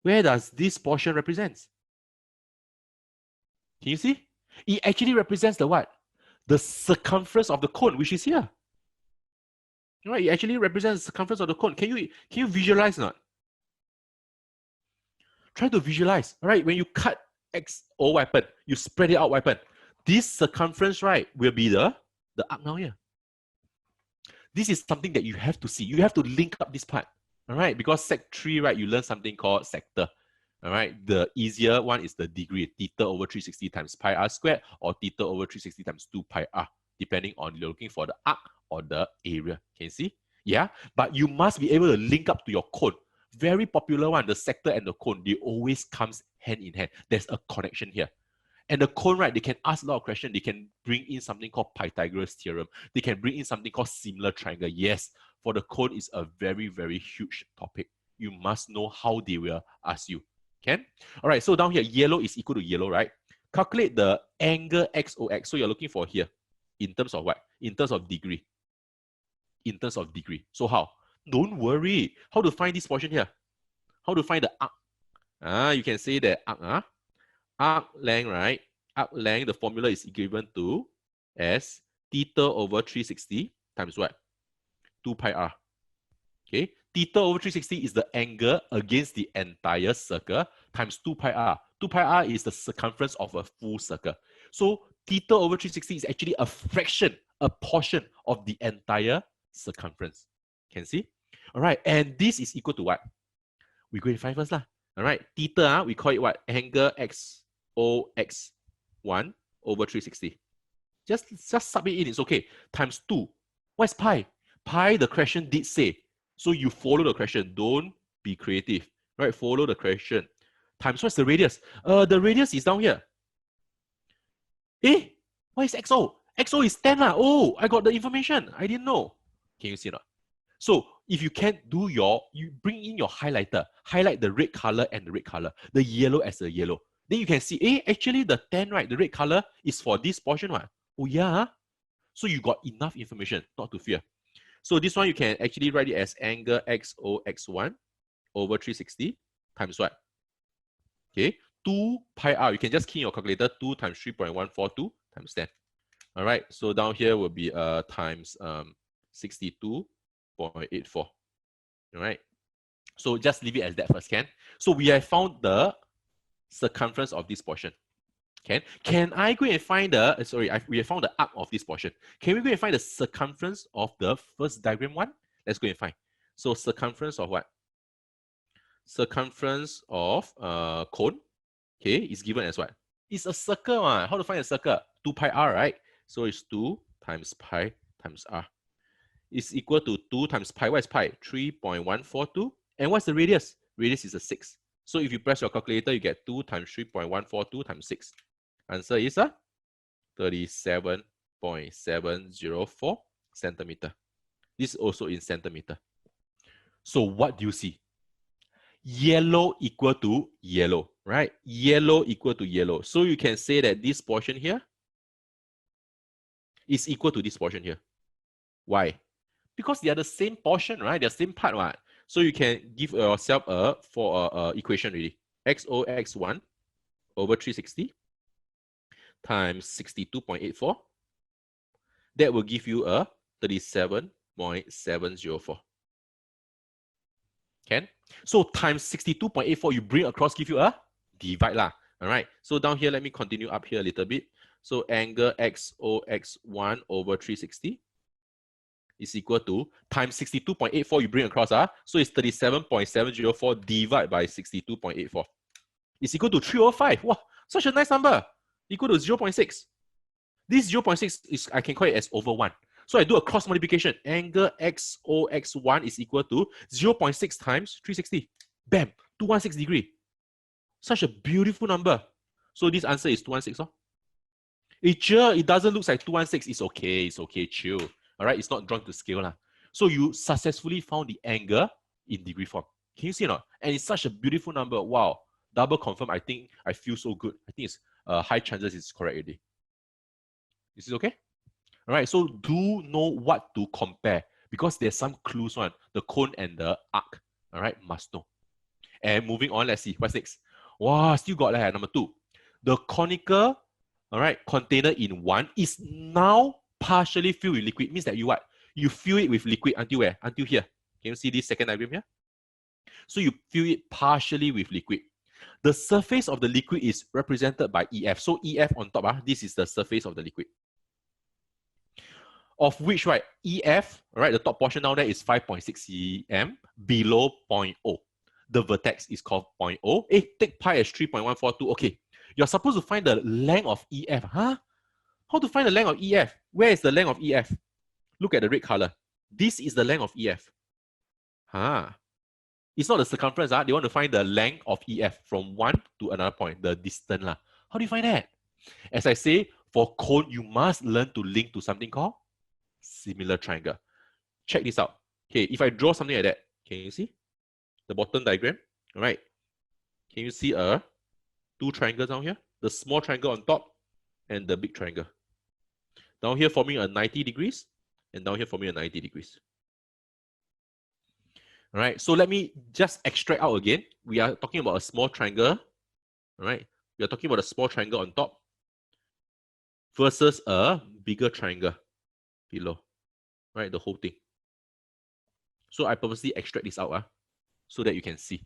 Where does this portion represent? Can you see? It actually represents the what? The circumference of the cone, which is here. Right? It actually represents the circumference of the cone. Can you visualize or not? Try to visualize. All right, when you cut X or what happened? You spread it out, what happened? This circumference, right, will be the arc now here. This is something that you have to see. You have to link up this part. All right, because Sec 3, right, you learn something called sector. All right, the easier one is the degree, theta over 360 times pi r squared, or theta over 360 times 2 pi r, depending on you're looking for the arc or the area. Can you see? Yeah, but you must be able to link up to your cone. Very popular one, the sector and the cone, they always comes hand in hand. There's a connection here. And the cone, right, they can ask a lot of questions. They can bring in something called Pythagoras Theorem. They can bring in something called similar triangle. Yes, for the cone is a very, very huge topic. You must know how they will ask you. Can? All right, so down here, yellow is equal to yellow, right? Calculate the angle XOX. So you're looking for here, in terms of what? In terms of degree. In terms of degree. So how? Don't worry. How to find this portion here? How to find the arc? You can say that arc, arc length, right? Arc length, the formula is given to as theta over 360 times what? 2 pi r. Okay, theta over 360 is the angle against the entire circle times 2 pi r. 2 pi r is the circumference of a full circle. So theta over 360 is actually a fraction, a portion of the entire circumference. Can see? All right, and this is equal to what? We go and find first lah. All right, theta, we call it what? Angle XOX1 over 360. Just sub it in, it's okay. Times 2. What is pi? Pi, the question did say. So you follow the question. Don't be creative. Right, follow the question. Times what's the radius? The radius is down here. What is XO? XO is 10 lah. Oh, I got the information. I didn't know. Can you see or not? So if you can do you bring in your highlighter, highlight the red color and the red color, the yellow as a yellow. Then you can see, actually the 10, right, the red color is for this portion, right? Oh yeah. So you got enough information, not to fear. So this one you can actually write it as angle XOX1 over 360 times what? Okay, 2 pi r. You can just key in your calculator, 2 times 3.142 times 10. All right, so down here will be times 62.84. All right, so just leave it as that first, can? So we have found the circumference of this portion. Can I go and find the, we have found the arc of this portion. Can we go and find the circumference of the first diagram one? Let's go and find. So circumference of what? Circumference of cone, okay, is given as what? It's a circle. How to find a circle? 2 pi r, right? So it's 2 times pi times r. Is equal to 2 times pi. What is pi? 3.142. And what's the radius? Radius is a 6. So if you press your calculator, you get 2 times 3.142 times 6. Answer is 37.704 centimeter. This is also in centimeter. So what do you see? Yellow equal to yellow, right? Yellow equal to yellow. So you can say that this portion here is equal to this portion here. Why? Because they are the same portion, right? They're the same part, right? So you can give yourself a equation really. XOX1 over 360 times 62.84. That will give you a 37.704. Can? So times 62.84, you bring across, give you a divide lah. All right. So down here, let me continue up here a little bit. So angle XOX1 over 360 is equal to times 62.84, you bring across. So it's 37.704 divided by 62.84. It's equal to 305. Wow, such a nice number. Equal to 0.6. This 0.6 is, I can call it as over 1. So I do a cross multiplication. Angle XOX1 is equal to 0.6 times 360. Bam, 216 degree. Such a beautiful number. So this answer is 216. It doesn't look like 216. It's okay. It's okay. Chill. All right. It's not drawn to scale lah. So you successfully found the angle in degree form. Can you see or not? And it's such a beautiful number. Wow. Double confirm. I think I feel so good. I think it's high chances it's correct already. Is it okay? All right. So do know what to compare because there's some clues on the cone and the arc. All right. Must know. And moving on, let's see. What's next? Wow. Still got that. Number 2. The conical, all right, container in 1 is now partially filled with liquid. Means that you what? You fill it with liquid until where? Until here. Can you see this second diagram here? So you fill it partially with liquid. The surface of the liquid is represented by EF. So EF on top, this is the surface of the liquid. Of which, right, EF, right, the top portion down there is 5.6 cm below 0.0. The vertex is called 0.0. Take pi as 3.142. Okay, you're supposed to find the length of EF. How to find the length of EF? Where is the length of EF? Look at the red color. This is the length of EF. It's not the circumference. They want to find the length of EF from one to another point, the distance. How do you find that? As I say, for cone, you must learn to link to something called similar triangle. Check this out. Okay, if I draw something like that, can you see the bottom diagram? All right. Can you see two triangles down here? The small triangle on top and the big triangle. Down here forming a 90 degrees and down here forming a 90 degrees. All right, so let me just extract out again. We are talking about a small triangle. All right, we are talking about a small triangle on top versus a bigger triangle below. Right, the whole thing. So I purposely extract this out so that you can see.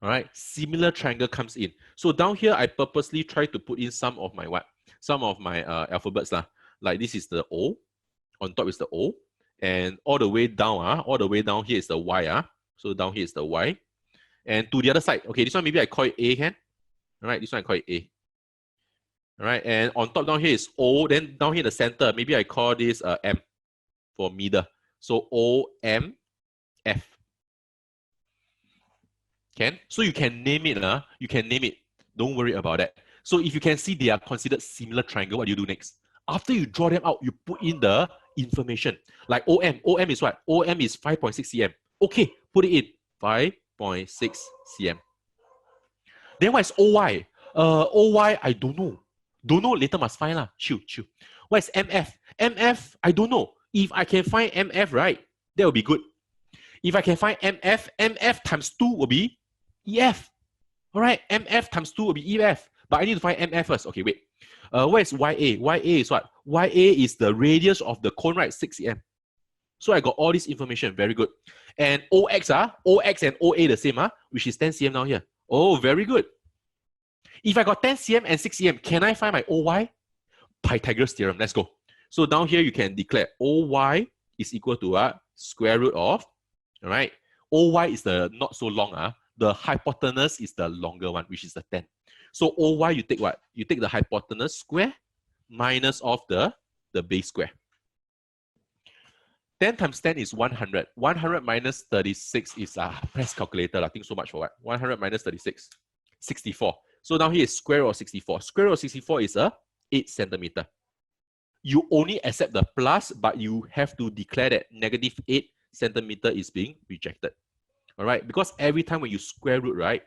All right, similar triangle comes in. So down here, I purposely try to put in some of my what? some of my alphabets lah. Like this is the O, on top is the O, and all the way down, all the way down here is the Y. So down here is the Y. And to the other side, okay, this one maybe I call it A, can? All right, this one I call it A. All right, and on top down here is O, then down here in the center, maybe I call this M for middle. So O, M, F. Can? So you can name it, you can name it. Don't worry about that. So if you can see they are considered similar triangle, what do you do next? After you draw them out, you put in the information. Like OM. OM is what? OM is 5.6 cm. Okay, put it in. 5.6 cm. Then what is OY? OY, I don't know. Don't know, later must find lah. Chill. What is MF? MF, I don't know. If I can find MF, right, that will be good. If I can find MF, MF times 2 will be EF. All right, MF times 2 will be EF. But I need to find MF first. Okay, wait. Where is YA? YA is what? YA is the radius of the cone, right? 6 cm. So I got all this information. Very good. And OX, OX and OA the same, which is 10 cm down here. Oh, very good. If I got 10 cm and 6 cm, can I find my OY? Pythagoras Theorem. Let's go. So down here, you can declare OY is equal to what? Square root of, all right? OY is the not so long, the hypotenuse is the longer one, which is the 10. So OY, you take what? You take the hypotenuse square minus of the base square. 10 times 10 is 100. 100 minus 36 is press calculator. I think so much for what? 100 minus 36, 64. So now here is square root of 64. Square root of 64 is 8 centimeter. You only accept the plus, but you have to declare that negative 8 centimeter is being rejected. All right, because every time when you square root, right,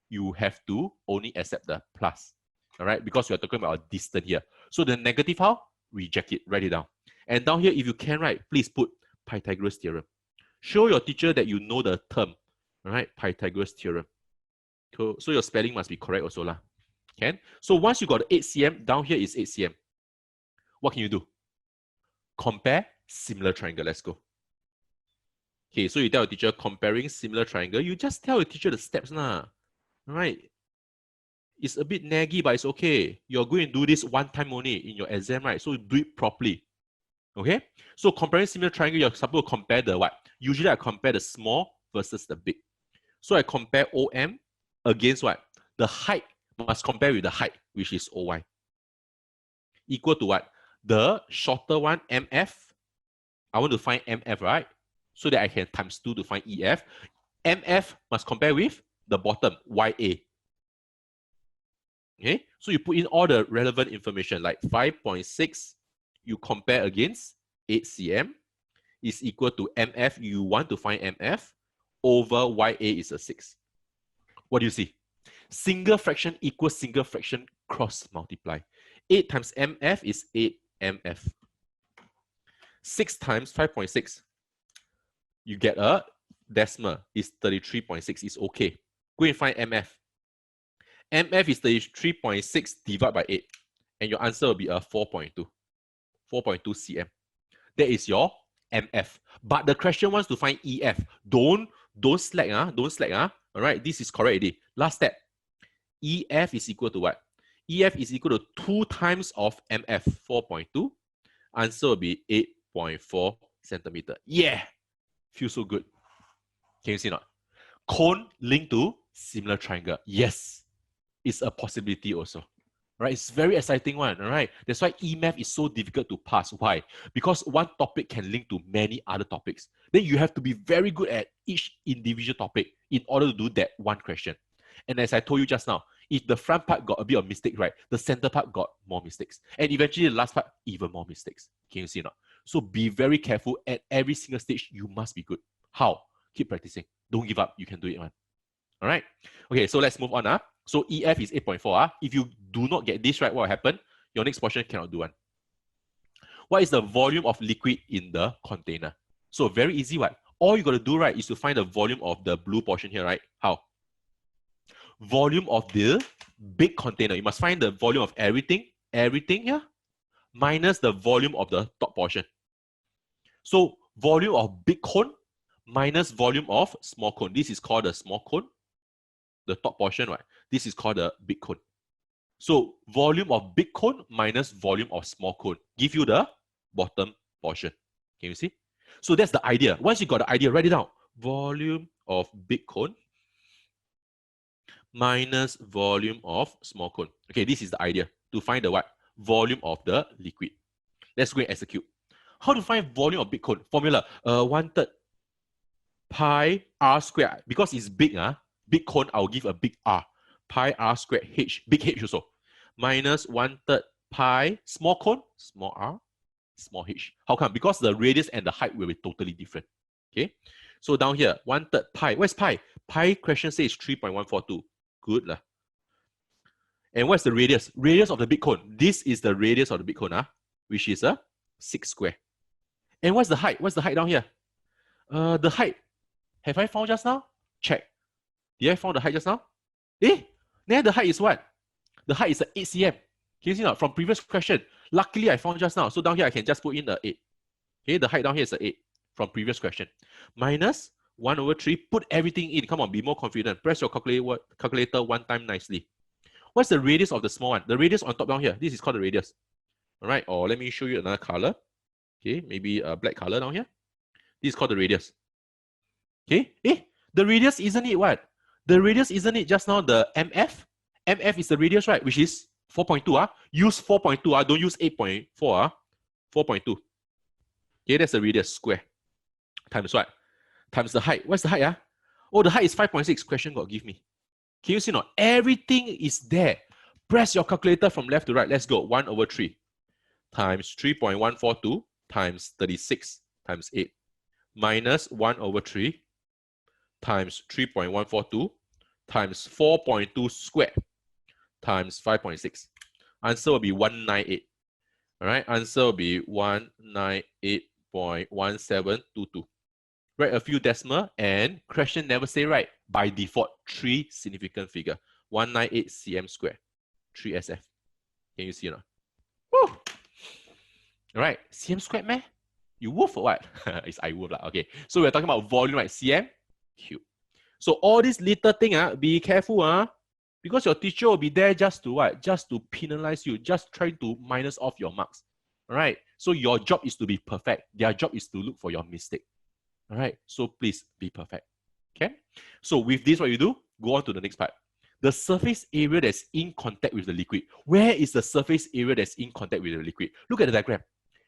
you have to only accept the plus. All right, because we are talking about a distance here. So the negative, how? Reject it, write it down. And down here, if you can, right, please put Pythagoras Theorem. Show your teacher that you know the term. All right, Pythagoras Theorem. Cool. So your spelling must be correct also lah. Can? So once you got 8 cm, down here is 8 cm. What can you do? Compare similar triangle. Let's go. Okay, so you tell your teacher comparing similar triangle. You just tell your teacher the steps lah. All right. It's a bit naggy, but it's okay. You're going to do this one time only in your exam, right? So do it properly. Okay? So comparing similar triangle, you're supposed to compare the what? Usually I compare the small versus the big. So I compare OM against what? The height must compare with the height, which is OY. Equal to what? The shorter one, MF. I want to find MF, right? So that I can times 2 to find EF. MF must compare with the bottom, YA. Okay? So you put in all the relevant information, like 5.6, you compare against 8 cm is equal to MF. You want to find MF over YA is a 6. What do you see? Single fraction equals single fraction cross multiply. 8 times MF is 8 MF. 6 times 5.6. You get a decimal is 33.6. It's okay. Go and find MF. MF is 33.6 divided by 8. And your answer will be a 4.2. 4.2 cm. That is your MF. But the question wants to find EF. Don't slack, don't slack. All right, this is correct already. Last step. EF is equal to what? EF is equal to 2 times of MF, 4.2. Answer will be 8.4 centimeter. Yeah! Feels so good. Can you see not? Cone linked to similar triangle. Yes, it's a possibility also. Right? It's very exciting one. All right. That's why E-math is so difficult to pass. Why? Because one topic can link to many other topics. Then you have to be very good at each individual topic in order to do that one question. And as I told you just now, if the front part got a bit of mistake, right, the center part got more mistakes. And eventually the last part, even more mistakes. Can you see not? So be very careful. At every single stage, you must be good. How? Keep practicing. Don't give up. You can do it, man. All right. Okay, so let's move on. So EF is 8.4. If you do not get this right, what will happen? Your next portion cannot do one. What is the volume of liquid in the container? So very easy, what? All you got to do, right, is to find the volume of the blue portion here, right? How? Volume of the big container. You must find the volume of everything here, minus the volume of the top portion. So volume of big cone minus volume of small cone. This is called the small cone. The top portion, right? This is called the big cone. So volume of big cone minus volume of small cone give you the bottom portion. Can you see? So that's the idea. Once you got the idea, write it down. Volume of big cone minus volume of small cone. Okay, this is the idea to find the what? Volume of the liquid. Let's go and execute. How to find volume of big cone? Formula, 1/3 pi r squared. Because it's big, big cone, I'll give a big R. Pi r squared h, big H also. Minus 1/3 pi small cone, small r, small h. How come? Because the radius and the height will be totally different. Okay. So down here, 1/3 pi. Where's pi? Pi question says 3.142. Good lah. And what's the radius? Radius of the big cone. This is the radius of the big cone, which is a 6 square. And what's the height? What's the height down here? The height. Have I found just now? Check. Did I find the height just now? There the height is what? The height is a 8 cm. Can you see now? From previous question. Luckily, I found just now. So down here, I can just put in the 8. Okay, the height down here is a 8 from previous question. Minus 1/3. Put everything in. Come on, be more confident. Press your calculator one time nicely. What's the radius of the small one? The radius on top down here. This is called the radius. All right, or let me show you another color. Okay, maybe a black color down here. This is called the radius. Okay, the radius isn't it what? The radius isn't it just now the MF? MF is the radius, right? Which is 4.2. Use 4.2. Don't use 8.4. 4.2. Okay, that's the radius square. Times what? Times the height. What's the height? Oh, the height is 5.6. Question God give me. Can you see not? Everything is there. Press your calculator from left to right. Let's go. 1/3 times 3.142 times 36 times 8 minus 1/3 times 3.142 times 4.2 squared times 5.6. Answer will be 198. All right, answer will be 198.1722. Write a few decimal and question never say right. By default, 3 significant figure. 198 cm squared. 3 SF. Can you see or not? Woo! All right, cm squared, man. You woof or what? It's I woof lah. Okay, so we're talking about volume, right? Cm cube. So all this little thing, be careful, because your teacher will be there just to what? Just to penalize you, just trying to minus off your marks. All right. So your job is to be perfect. Their job is to look for your mistake. All right. So please be perfect. Okay. So with this, what you do? Go on to the next part. The surface area that's in contact with the liquid. Where is the surface area that's in contact with the liquid? Look at the diagram.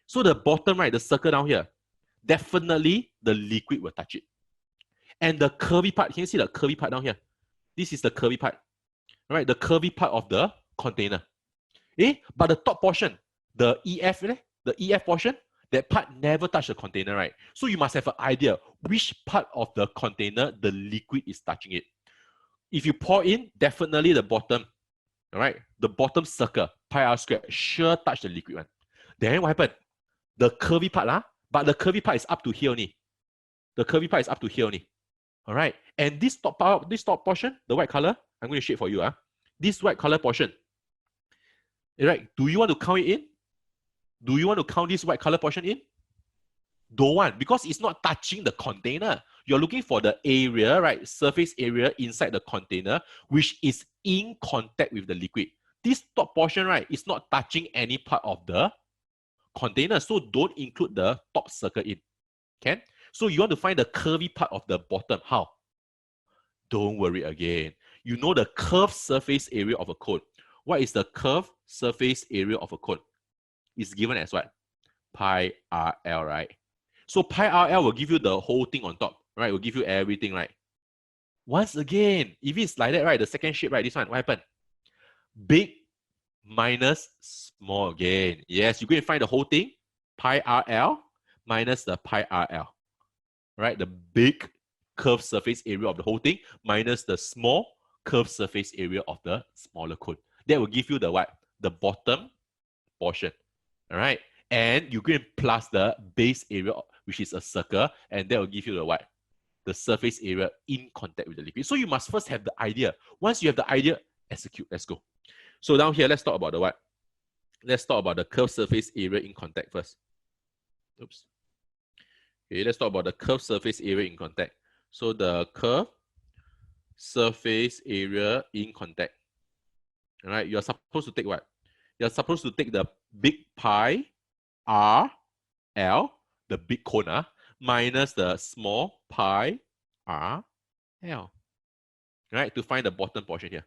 So the bottom, right, the circle down here, definitely the liquid will touch it. And the curvy part, can you see the curvy part down here? This is the curvy part. All right, the curvy part of the container. But the top portion, the EF, the EF portion, that part never touch the container, right? So you must have an idea which part of the container the liquid is touching it. If you pour in, definitely the bottom, all right? The bottom circle, pi r squared, sure touch the liquid one. Then what happened? The curvy part, but the curvy part is up to here only. The curvy part is up to here only. All right, and this top part, this top portion, the white color, I'm going to shade for you. This white color portion, right? Do you want to count it in? Do you want to count this white color portion in? Don't want, because it's not touching the container. You're looking for the area, right? Surface area inside the container, which is in contact with the liquid. This top portion, right, is not touching any part of the container, so don't include the top circle in. Okay? So you want to find the curvy part of the bottom. How? Don't worry again. You know the curved surface area of a cone. What is the curved surface area of a cone? It's given as what? Pi RL, right? So pi RL will give you the whole thing on top, right? It will give you everything, right? Once again, if it's like that, right? The second shape, right? This one, what happened? Big minus small again. Yes, you're going to find the whole thing. Pi RL minus the pi RL. Right, the big curved surface area of the whole thing minus the small curved surface area of the smaller cone. That will give you the what? The bottom portion. All right, and you can plus the base area, which is a circle, and that will give you the what? The surface area in contact with the liquid. So you must first have the idea. Once you have the idea, execute. Let's go. So down here, let's talk about the what? Let's talk about the curved surface area in contact first. Oops. Okay, let's talk about the curved surface area in contact. So the curved surface area in contact. All right, you're supposed to take what? You're supposed to take the big pi r l, the big cone, minus the small pi r l, right, to find the bottom portion here.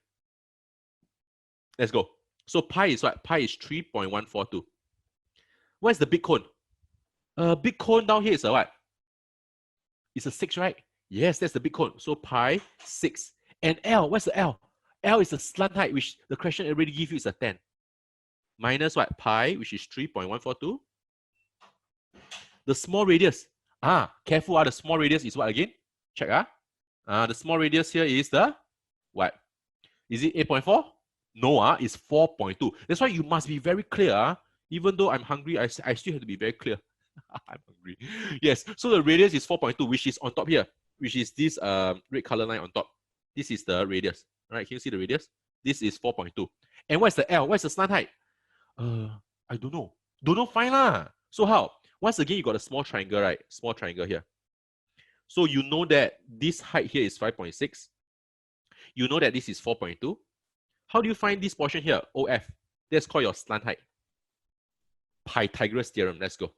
Let's go. So pi is what? Pi is 3.142. What is the big cone? Big cone down here is a what? It's a 6, right? Yes, that's the big cone. So pi 6. And L, what's the L? L is the slant height, which the question already gives you is a 10. Minus what? Pi, which is 3.142. The small radius. Careful, the small radius is what again? Check. The small radius here is the what? Is it 8.4? No, it's 4.2. That's why you must be very clear. Even though I'm hungry, I still have to be very clear. I'm hungry. Yes, so the radius is 4.2, which is on top here, which is this red color line on top. This is the radius. All right, can you see the radius? This is 4.2. And what's the L? What's the slant height? I don't know. Don't know, fine lah. So how? Once again, you got a small triangle, right? Small triangle here. So you know that this height here is 5.6. You know that this is 4.2. How do you find this portion here? OF. That's called your slant height. Pythagoras Theorem. Let's go.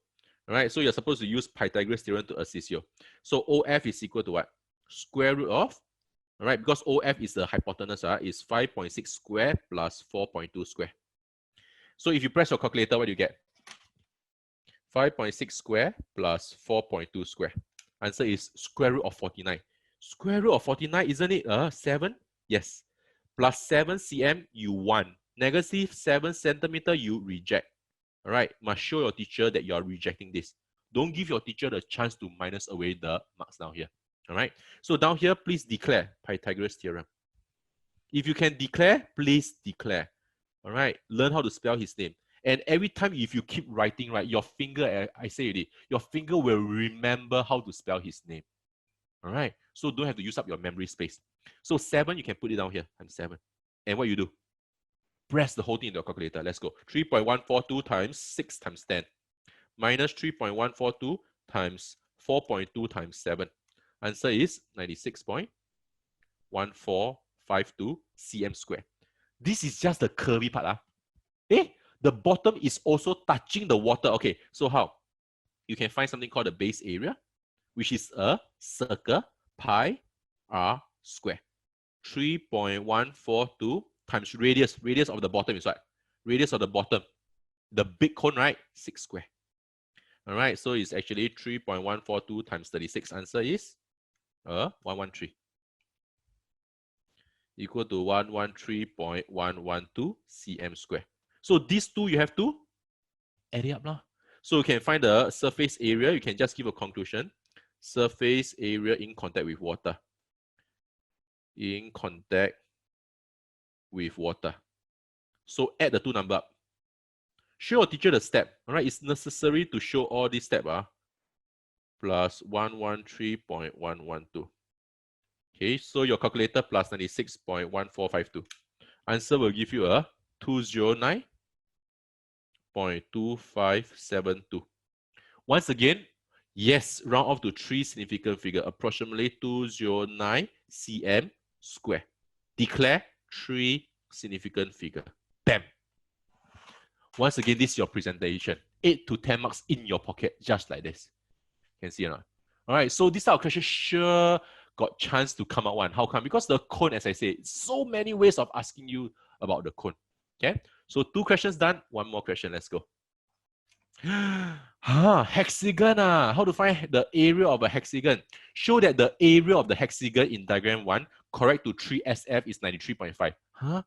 All right, so you're supposed to use Pythagoras Theorem to assist you. So OF is equal to what? Square root of, all right, because OF is the hypotenuse, is 5.6 square plus 4.2 square. So if you press your calculator, what do you get? 5.6 square plus 4.2 square. Answer is square root of 49. Square root of 49, isn't it 7? Yes. Plus 7 cm, you want. Negative 7 centimeter, you reject. All right, must show your teacher that you are rejecting this. Don't give your teacher the chance to minus away the marks down here. All right, so down here, please declare Pythagoras Theorem. If you can declare, please declare. All right, learn how to spell his name. And every time if you keep writing, right, your finger, I say it, your finger will remember how to spell his name. All right, so don't have to use up your memory space. So 7, you can put it down here, times 7. And what you do? Press the whole thing in your calculator. Let's go. 3.142 times 6 times 10. Minus 3.142 times 4.2 times 7. Answer is 96.1452 cm squared. This is just the curvy part. The bottom is also touching the water. Okay, so how? You can find something called the base area, which is a circle pi r square. 3.142 times radius. Radius of the bottom is what? Radius of the bottom. The big cone, right? 6 square. All right, so it's actually 3.142 times 36. Answer is 113. Equal to 113.112 cm square. So these two you have to add it up now. So you can find the surface area. You can just give a conclusion. Surface area in contact with water. In contact with water. So add the two numbers up. Show your teacher the step. All right, it's necessary to show all these steps. Plus 113.112. Okay, so your calculator plus 96.1452. Answer will give you a 209.2572. Once again, yes, round off to 3 significant figure, approximately 209 cm square. Declare 3 significant figure. Bam! Once again, this is your presentation. 8 to 10 marks in your pocket, just like this. Can see or not? All right, so this type of question sure got chance to come out one. How come? Because the cone, as I say, so many ways of asking you about the cone. Okay, so 2 questions done. 1 more question. Let's go. Hexagon. How to find the area of a hexagon? Show that the area of the hexagon in diagram 1 correct to 3SF is 93.5. How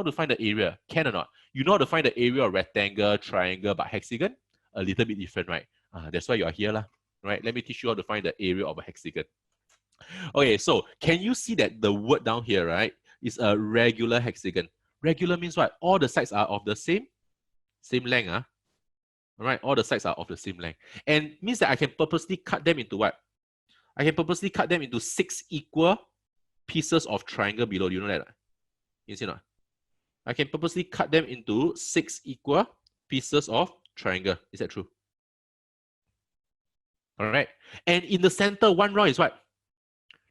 to find the area? Can or not? You know how to find the area of rectangle, triangle, but hexagon? A little bit different, right? That's why you are here, lah. Right? Let me teach you how to find the area of a hexagon. Okay, so can you see that the word down here, right, is a regular hexagon? Regular means what? All the sides are of the same length. All right, all the sides are of the same length. And means that I can purposely cut them into what? I can purposely cut them into 6 equal pieces of triangle below. Do you know that? You see not? I can purposely cut them into 6 equal pieces of triangle. Is that true? All right. And in the center, one round is what?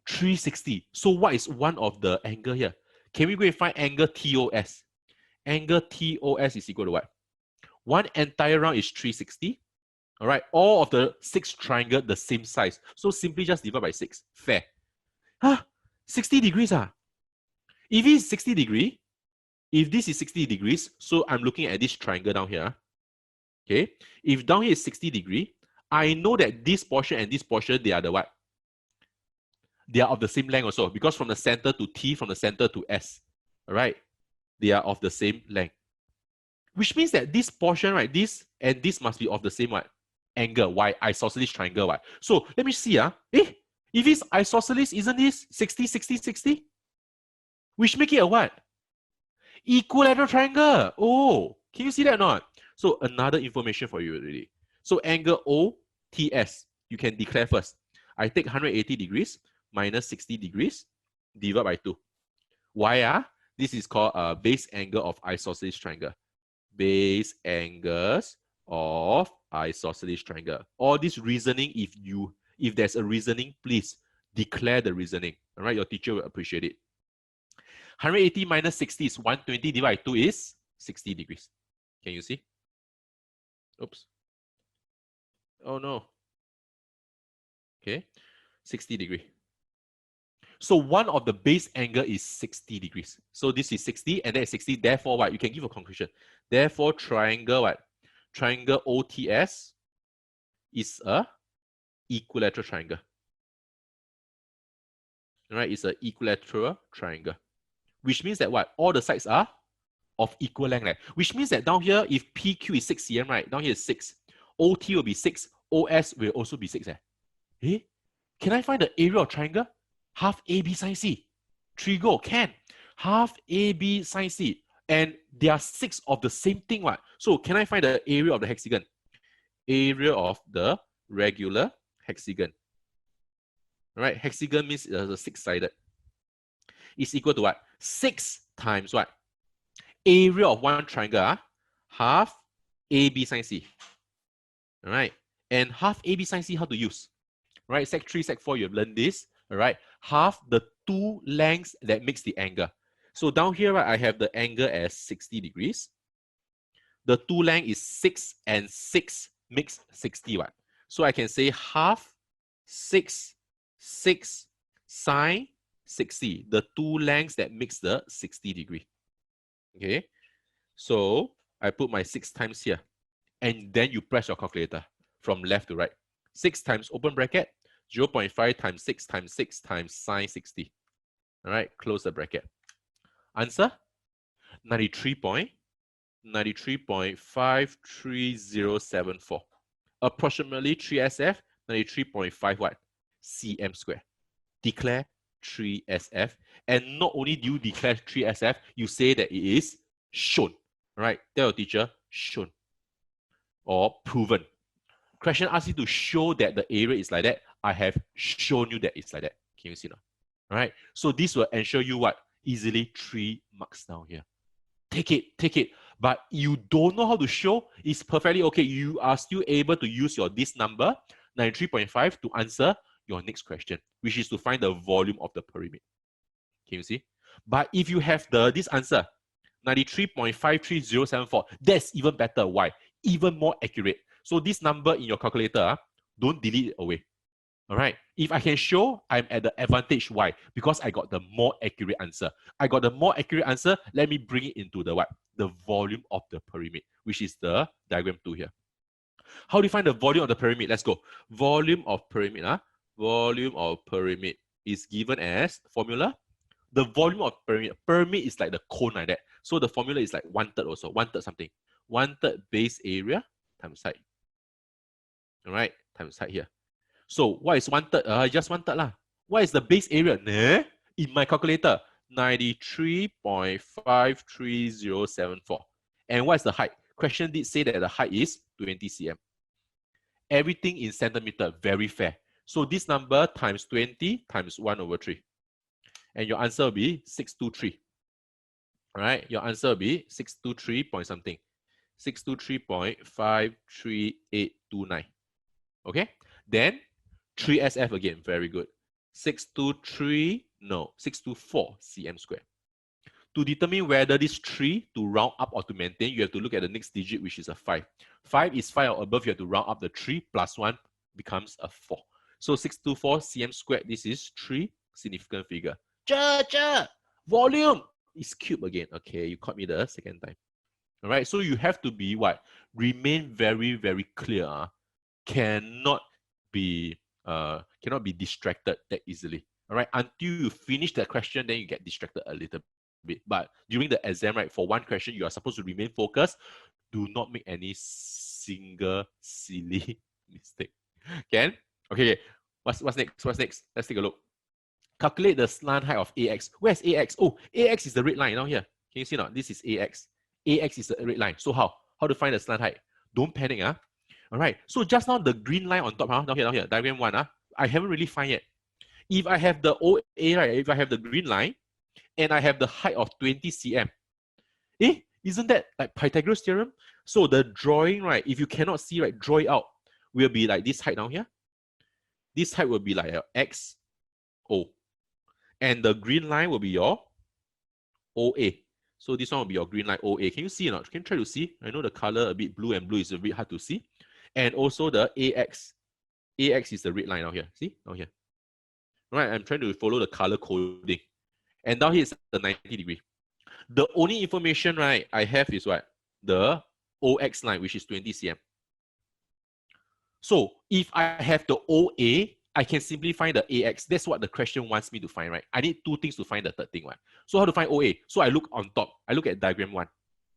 360. So what is one of the angle here? Can we go and find angle TOS? angle TOS is equal to what? One entire round is 360. All right, all of the 6 triangle the same size. So simply just divide by 6. Fair. Huh? 60 degrees ah. If it's 60 degree, if this is 60 degrees, so I'm looking at this triangle down here. Okay, if down here is 60 degree, I know that this portion and this portion, they are the what? They are of the same length also, because from the center to T, from the center to S, all right, they are of the same length. Which means that this portion, right, this and this must be of the same what? Angle, y, isosceles triangle, y. So let me see, if it's isosceles, isn't this 60, 60, 60? Which make it a what? Equilateral triangle. Oh, can you see that or not? So another information for you already. So angle OTS, you can declare first. I take 180 degrees minus 60 degrees, divide by 2. Why? This is called a base angle of isosceles triangle. Base angles of isosceles triangle. All this reasoning, if there's a reasoning, please declare the reasoning. All right, your teacher will appreciate it. 180 minus 60 is 120 divided by 2 is 60 degrees. Can you see? Oops. Oh no. Okay, 60 degree. So one of the base angle is 60 degrees. So this is 60 and that is 60. Therefore, what? You can give a conclusion. Therefore, triangle what? Triangle OTS is a equilateral triangle. All right, it's an equilateral triangle. Which means that what? All the sides are of equal length. Right? Which means that down here, if PQ is 6 cm, right? Down here is 6. OT will be 6. OS will also be 6. Eh? Can I find the area of triangle? Half AB sine C. Trigo, can. Half AB sine C. And there are 6 of the same thing. What? So can I find the area of the hexagon? Area of the regular hexagon. Right? Hexagon means it's a 6-sided. Is equal to what? 6 times what? Area of one triangle, half AB sine C. All right. And half AB sine C, how to use? Right? Sec 3, Sec 4, you have learned this. All right. Half the 2 lengths that makes the angle. So down here, right, I have the angle as 60 degrees. The 2 length is 6 and 6 makes 60. What? So I can say half 6, 6 sine 60. The 2 lengths that makes the 60 degree. Okay. So I put my 6 times here. And then you press your calculator from left to right. 6 times open bracket, 0.5 times 6 times 6 times sine 60. All right, close the bracket. Answer? 93.53074. Approximately 3SF, 93.5 what? cm square. Declare 3SF. And not only do you declare 3SF, you say that it is shown. All right, tell your teacher, shown. Or proven. Question asks you to show that the area is like that. I have shown you that it's like that. Can you see now? All right. So this will ensure you what? Easily 3 marks down here. Take it. But you don't know how to show, it's perfectly okay. You are still able to use your this number, 93.5, to answer your next question, which is to find the volume of the pyramid. Can you see? But if you have this answer, 93.53074, that's even better. Why? Even more accurate. So this number in your calculator, don't delete it away. All right. If I can show, I'm at the advantage. Why? Because I got the more accurate answer. I got the more accurate answer. Let me bring it into the what? The volume of the pyramid, which is the diagram 2 here. How do you find the volume of the pyramid? Let's go. Volume of pyramid. Volume of pyramid is given as formula. The volume of pyramid. Pyramid is like the cone like that. So the formula is like 1/3 also. 1/3 something. 1/3 base area times height. All right, times height here. So what is 1/3? Just 1/3 lah. What is the base area? In my calculator, 93.53074. And what is the height? Question did say that the height is 20 cm. Everything in centimeter, very fair. So this number times 20 times 1/3. And your answer will be 623. All right, your answer will be 623 point something. 623.53829. Okay, then 3SF again, very good. 624 cm square. To determine whether this 3 to round up or to maintain, you have to look at the next digit, which is a 5. 5 is 5 or above, you have to round up the 3 plus 1 becomes a 4. So 624 cm squared, this is 3 significant figure. Volume is cube again. Okay, you caught me the second time. All right, so you have to be what? Remain very, very clear. Cannot be distracted that easily. All right, until you finish that question, then you get distracted a little bit. But during the exam, right, for one question, you are supposed to remain focused. Do not make any single silly mistake. Can? Okay. What's next? What's next? Let's take a look. Calculate the slant height of AX. Where's AX? Oh, AX is the red line down here. Can you see now? This is AX. AX is the red line. So how? How to find the slant height? Don't panic, huh? All right. So just now the green line on top, huh? Down here, diagram 1, huh? I haven't really found yet. If I have the OA, right? If I have the green line and I have the height of 20 cm, isn't that like Pythagoras theorem? So the drawing, right? If you cannot see, right, draw it out. Will be like this height down here. This height will be like X, O. And the green line will be your OA. So this one will be your green line OA. Can you see or not? Can you try to see? I know the color a bit blue and blue is a bit hard to see. And also the AX. AX is the red line down here. See? Down here. Right, I'm trying to follow the color coding. And down here is the 90 degree. The only information, right, I have is what? The OX line, which is 20 cm. So if I have the OA, I can simply find the AX. That's what the question wants me to find, right? I need two things to find the third thing, right? So how to find OA? So I look on top. I look at diagram 1.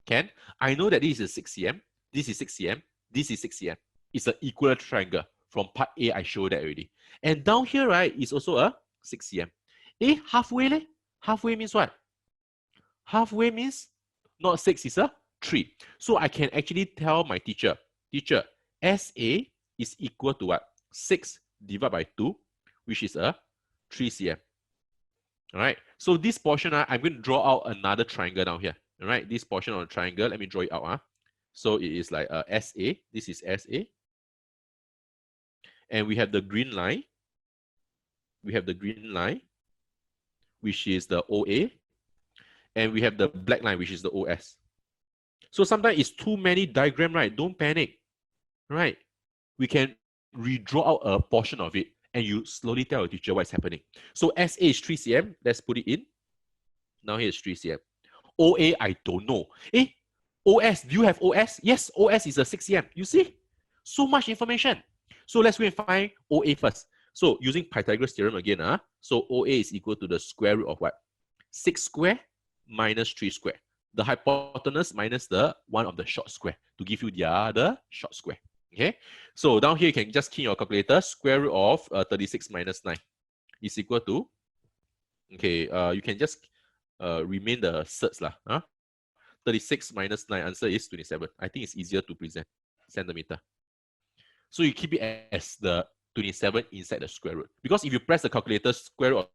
Can? I know that this is 6 cm. This is 6 cm. This is 6 cm. It's an equal triangle. From part A, I showed that already. And down here, right, is also a 6 cm. Halfway leh? Halfway means what? Halfway means not 6, it's a 3. So I can actually tell my teacher, SA is equal to what? 6 divided by 2, which is a 3 cm. All right. So this portion, I'm going to draw out another triangle down here. All right. This portion of the triangle, let me draw it out. So it is like SA. This is SA. And we have the green line. We have the green line, which is the OA. And we have the black line, which is the OS. So sometimes it's too many diagrams, right? Don't panic, right? We can redraw out a portion of it and you slowly tell your teacher what's happening. So SA is 3 cm. Let's put it in. Now here is 3 cm. OA, I don't know. OS, do you have OS? Yes, OS is a 6 cm. You see? So much information. So let's go and find OA first. So using Pythagoras theorem again, so OA is equal to the square root of what? 6 square minus 3 square. The hypotenuse minus the one of the short square to give you the other short square. Okay, so down here you can just key in your calculator. Square root of 36 minus 9 is equal to, okay, you can just remain the certs lah. 36 minus 9, answer is 27. I think it's easier to present centimeter. So you keep it as the 27 inside the square root. Because if you press the calculator, square root of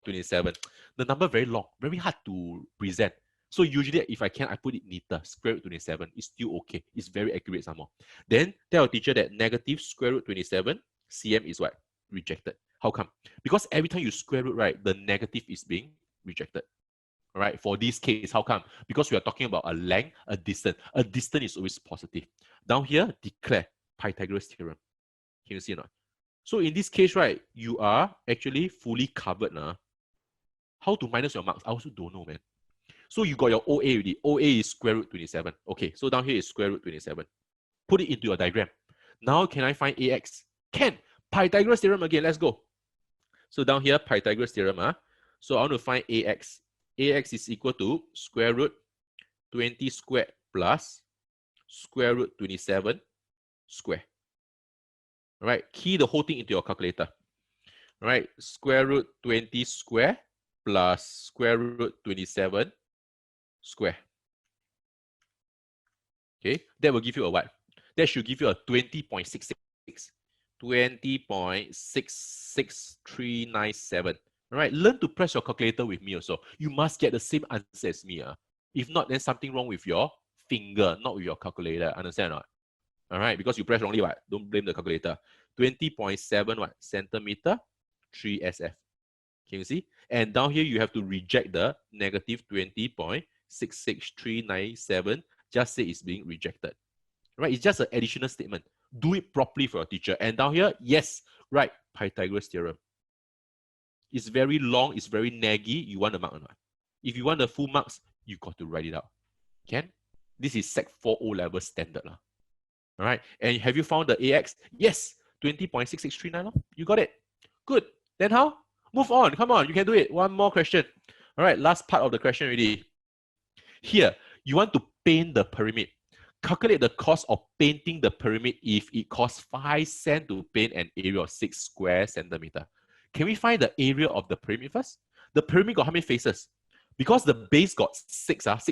27, the number very long, very hard to present. So usually if I can, I put it neater. Square root 27 is still okay. It's very accurate somehow. Then tell your teacher that negative square root 27 cm is what? Rejected. How come? Because every time you square root, right, the negative is being rejected. All right, for this case, how come? Because we are talking about a length, a distance. A distance is always positive. Down here, declare Pythagoras theorem. Can you see or not? So in this case, right, you are actually fully covered. How to minus your marks? I also don't know, man. So you got your OA already. OA is square root 27. Okay, so down here is square root 27. Put it into your diagram. Now can I find AX? Can. Pythagoras theorem again. Let's go. So down here, Pythagoras theorem. So I want to find AX. AX is equal to square root 20 squared plus square root 27 square. All right, key the whole thing into your calculator. All right, square root 20 square plus square root 27 square. Okay, that will give you a what? That should give you a 20.66. 20.66397. All right, learn to press your calculator with me also. You must get the same answer as me. If not, then something wrong with your finger, not with your calculator. Understand or not? All right, because you press wrongly, what? Don't blame the calculator. 20.7 what? Centimeter, 3 SF. Can you see? And down here, you have to reject the negative 20.66397. Just say it's being rejected. Right? It's just an additional statement. Do it properly for your teacher. And down here, yes, right, Pythagoras Theorem. It's very long, it's very naggy. You want a mark or not? If you want the full marks, you got to write it out. Can? This is Sec 4 O-level standard. All right. And have you found the AX? Yes, 20.6639. You got it. Good. Then how? Move on. Come on, you can do it. One more question. All right, last part of the question already. Here, you want to paint the pyramid. Calculate the cost of painting the pyramid if it costs 5 cents to paint an area of 6 square centimeter. Can we find the area of the pyramid first? The pyramid got how many faces? Because the base got 6 sides.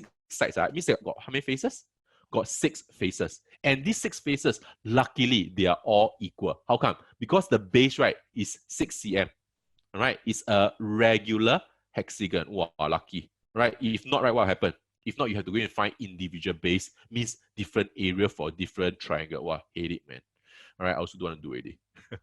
It means it got how many faces? Got 6 faces. And these 6 faces, luckily, they are all equal. How come? Because the base, right, is 6 cm. All right, it's a regular hexagon. Wow, lucky. Right? If not, right, what will happen? If not, you have to go and find individual base. Means different area for different triangle. Wow, hate it, man. All right, I also don't want to do it.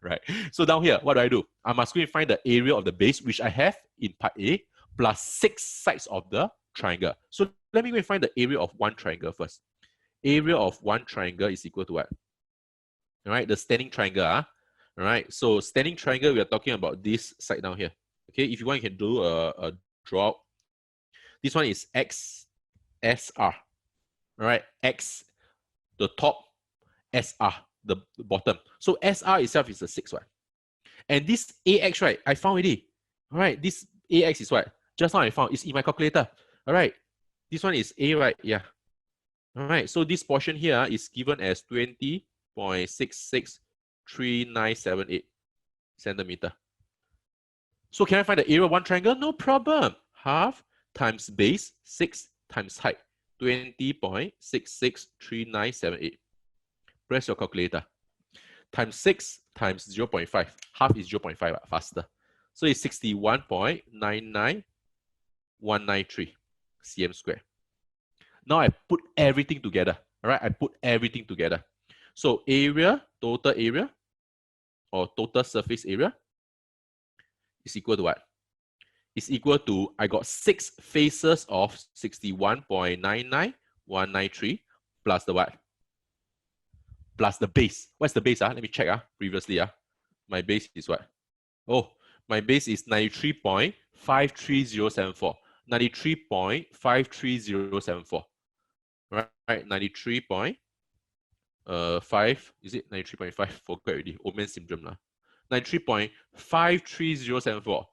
Right? So down here, what do? I must go and find the area of the base, which I have in part A, plus 6 sides of the triangle. So let me go and find the area of one triangle first. Area of one triangle is equal to what? All right, the standing triangle. All right, so standing triangle, we are talking about this side down here. Okay, if you want, you can do a draw. This one is XSR. All right, X, the top, SR, the bottom. So SR itself is a 6, right? And this AX, right, I found already. All right, this AX is what? Just now I found. It's in my calculator. All right, this one is A, right? Yeah. All right, so this portion here is given as 20.663978 centimeter. So can I find the area of one triangle? No problem. Half times base, 6 times height, 20.663978. Press your calculator. Times 6 times 0.5. Half is 0.5, faster. So it's 61.99193 cm square. Now I put everything together. All right, I put everything together. So area, total area, or total surface area is equal to what? It's equal to, I got 6 faces of 61.99193 plus the what? Plus the base. What's the base? Let me check. Previously, my base is what? Oh, my base is 93.53074. 93.53074. Right, 93.5, is it 93.5? Forgot already. Old man syndrome. 93.53074.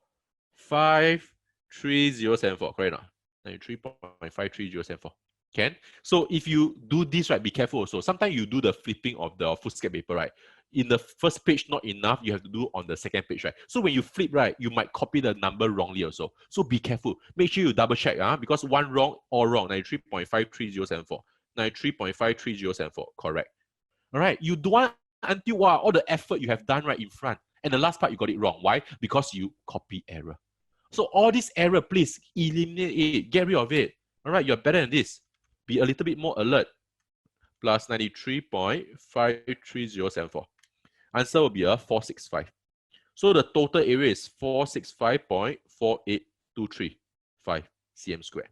53074, correct or not? 93.53074. Can? So if you do this, right, be careful also. Sometimes you do the flipping of the foolscap paper, right? In the first page, not enough, you have to do on the second page, right? So when you flip, right, you might copy the number wrongly also. So be careful. Make sure you double check, because one wrong, all wrong. 93.53074. 93.53074, correct. All right, you don't want until wow, all the effort you have done right in front. And the last part, you got it wrong. Why? Because you copy error. So all this error, please eliminate it. Get rid of it. All right, you're better than this. Be a little bit more alert. Plus 93.53074. Answer will be a 465. So the total area is 465.48235 cm square.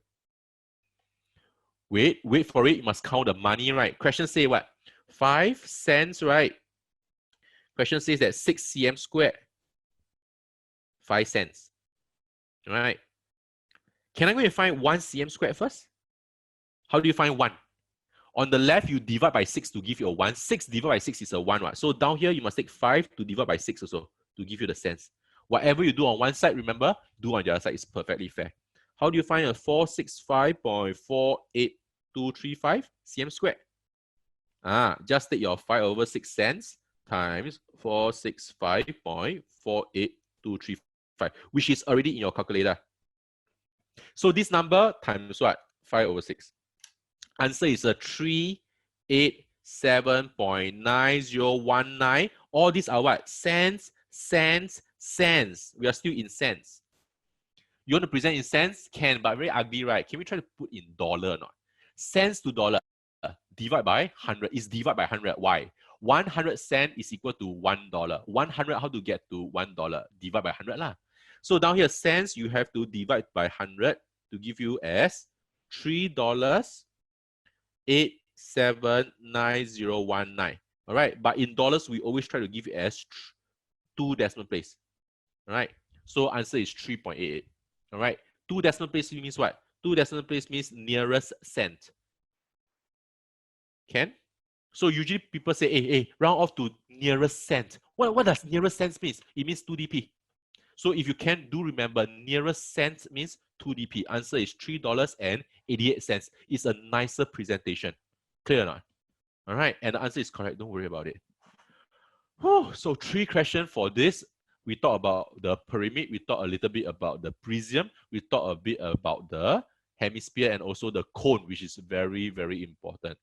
Wait for it. You must count the money, right? Question say what? 5 cents, right? Question says that 6 cm square. 5 cents. All right. Can I go and find 1 cm squared first? How do you find 1? On the left, you divide by 6 to give you a 1. 6 divided by 6 is a 1. Right? So down here, you must take 5 to divide by 6 also to give you the cents. Whatever you do on one side, remember, do on the other side. It's perfectly fair. How do you find a 465.48235 cm squared? Just take your 5 over 6 cents times 465.48235, which is already in your calculator. So this number times what? 5 over 6. Answer is a 387.9019. All these are what? Cents, cents, cents. We are still in cents. You want to present in cents? Can, but very ugly, right? Can we try to put in dollar or not? Cents to dollar. Divide by 100 is divide by 100. Why? 100 cents is equal to $1. 100, how to get to $1? Divide by 100 lah. So down here, cents, you have to divide by 100 to give you as $3.879019. All right, but in dollars, we always try to give it as 2 decimal place. All right, so answer is 3.88. All right, 2 decimal place means what? 2 decimal place means nearest cent. Can? So usually people say, hey, round off to nearest cent. What does nearest cent mean? It means 2dp. So if you can, do remember, nearest cent means 2dp. Answer is $3.88. It's a nicer presentation. Clear or not? All right, and the answer is correct. Don't worry about it. Whew. So 3 questions for this. We talked about the pyramid. We talked a little bit about the prism. We talked a bit about the hemisphere and also the cone, which is very, very important.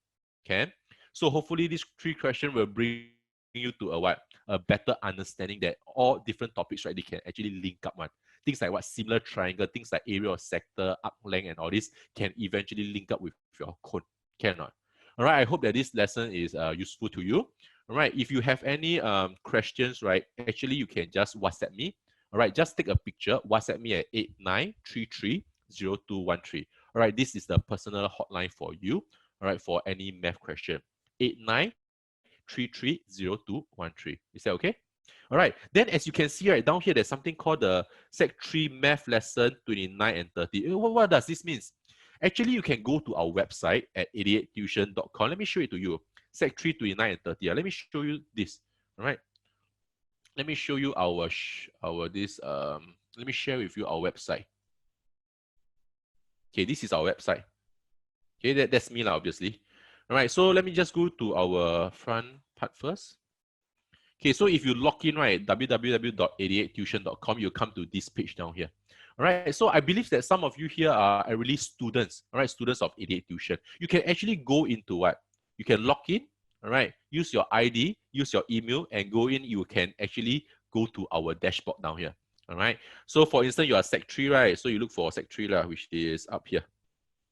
Okay? So hopefully these 3 questions will bring you to a better understanding that all different topics, right, they can actually link up one. Things like similar triangle, things like area of sector, arc length, and all this can eventually link up with your cone. Cannot. All right, I hope that this lesson is useful to you. All right, if you have any questions, right, actually you can just WhatsApp me. All right, just take a picture, WhatsApp me at 89330213. All right, this is the personal hotline for you. All right, for any math question. 89330213. Is that okay? All right, then as you can see right down here, there's something called the Sec 3 Math Lesson 29 and 30. What does this mean? Actually, you can go to our website at 88tuition.com. Let me show it to you. Sec 3, 29, and 30. Let me show you this. All right. Let me show you let me share with you our website. Okay, this is our website. Okay, that's me, obviously. All right, so let me just go to our front part first. Okay, so if you log in, right, www.88tuition.com, you'll come to this page down here. All right, so I believe that some of you here are really students, all right, students of 88 Tuition. You can actually go into what? You can log in, all right, use your ID, use your email, and go in. You can actually go to our dashboard down here, all right? So for instance, you are Sec 3, right? So you look for Sec 3, which is up here,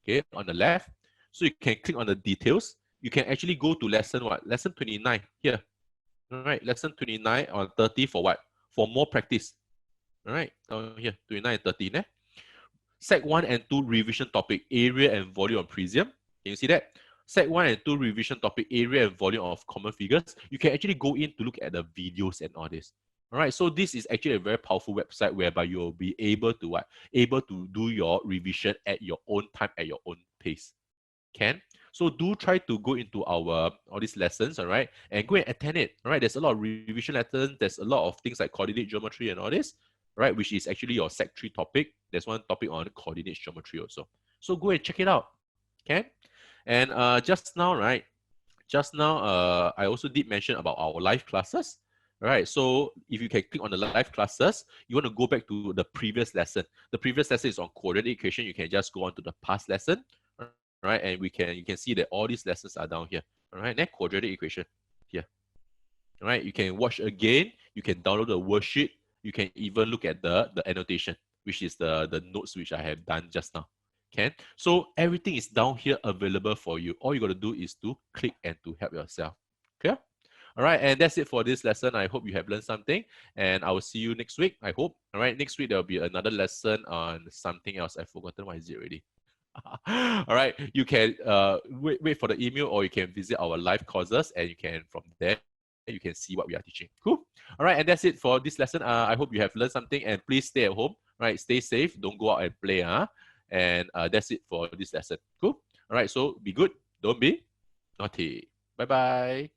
okay, on the left. So you can click on the details. You can actually go to lesson what? Lesson 29 here. All right, lesson 29 on 30 for what? For more practice. All right, down here, 29 and 30. Sec 1 and 2 revision topic, area and volume of Prism. Can you see that? Sec 1 and 2 revision topic, area and volume of common figures. You can actually go in to look at the videos and all this. All right, so this is actually a very powerful website whereby you'll be able to what? Able to do your revision at your own time, at your own pace. Can? So do try to go into our all these lessons, all right, and go and attend it. All right, there's a lot of revision lessons. There's a lot of things like coordinate geometry and all this, right, which is actually your Sec 3 topic. There's one topic on coordinate geometry also. So go and check it out. Okay, and just now, right? Just now, I also did mention about our live classes. All right, so if you can click on the live classes, you want to go back to the previous lesson. The previous lesson is on coordinate equation. You can just go on to the past lesson. Right, and you can see that all these lessons are down here. All right, then quadratic equation here. All right, you can watch again. You can download the worksheet. You can even look at the annotation, which is the notes which I have done just now. Okay, so everything is down here available for you. All you got to do is to click and to help yourself. Clear? All right, and that's it for this lesson. I hope you have learned something, and I will see you next week, I hope. All right, next week there will be another lesson on something else. I've forgotten what is it already. All right, you can wait for the email, or you can visit our live courses, and you can, from there, you can see what we are teaching. Cool. All right, and that's it for this lesson. I hope you have learned something, and please stay at home. Right, stay safe. Don't go out and play. And that's it for this lesson. Cool. All right, so be good. Don't be naughty. Bye bye.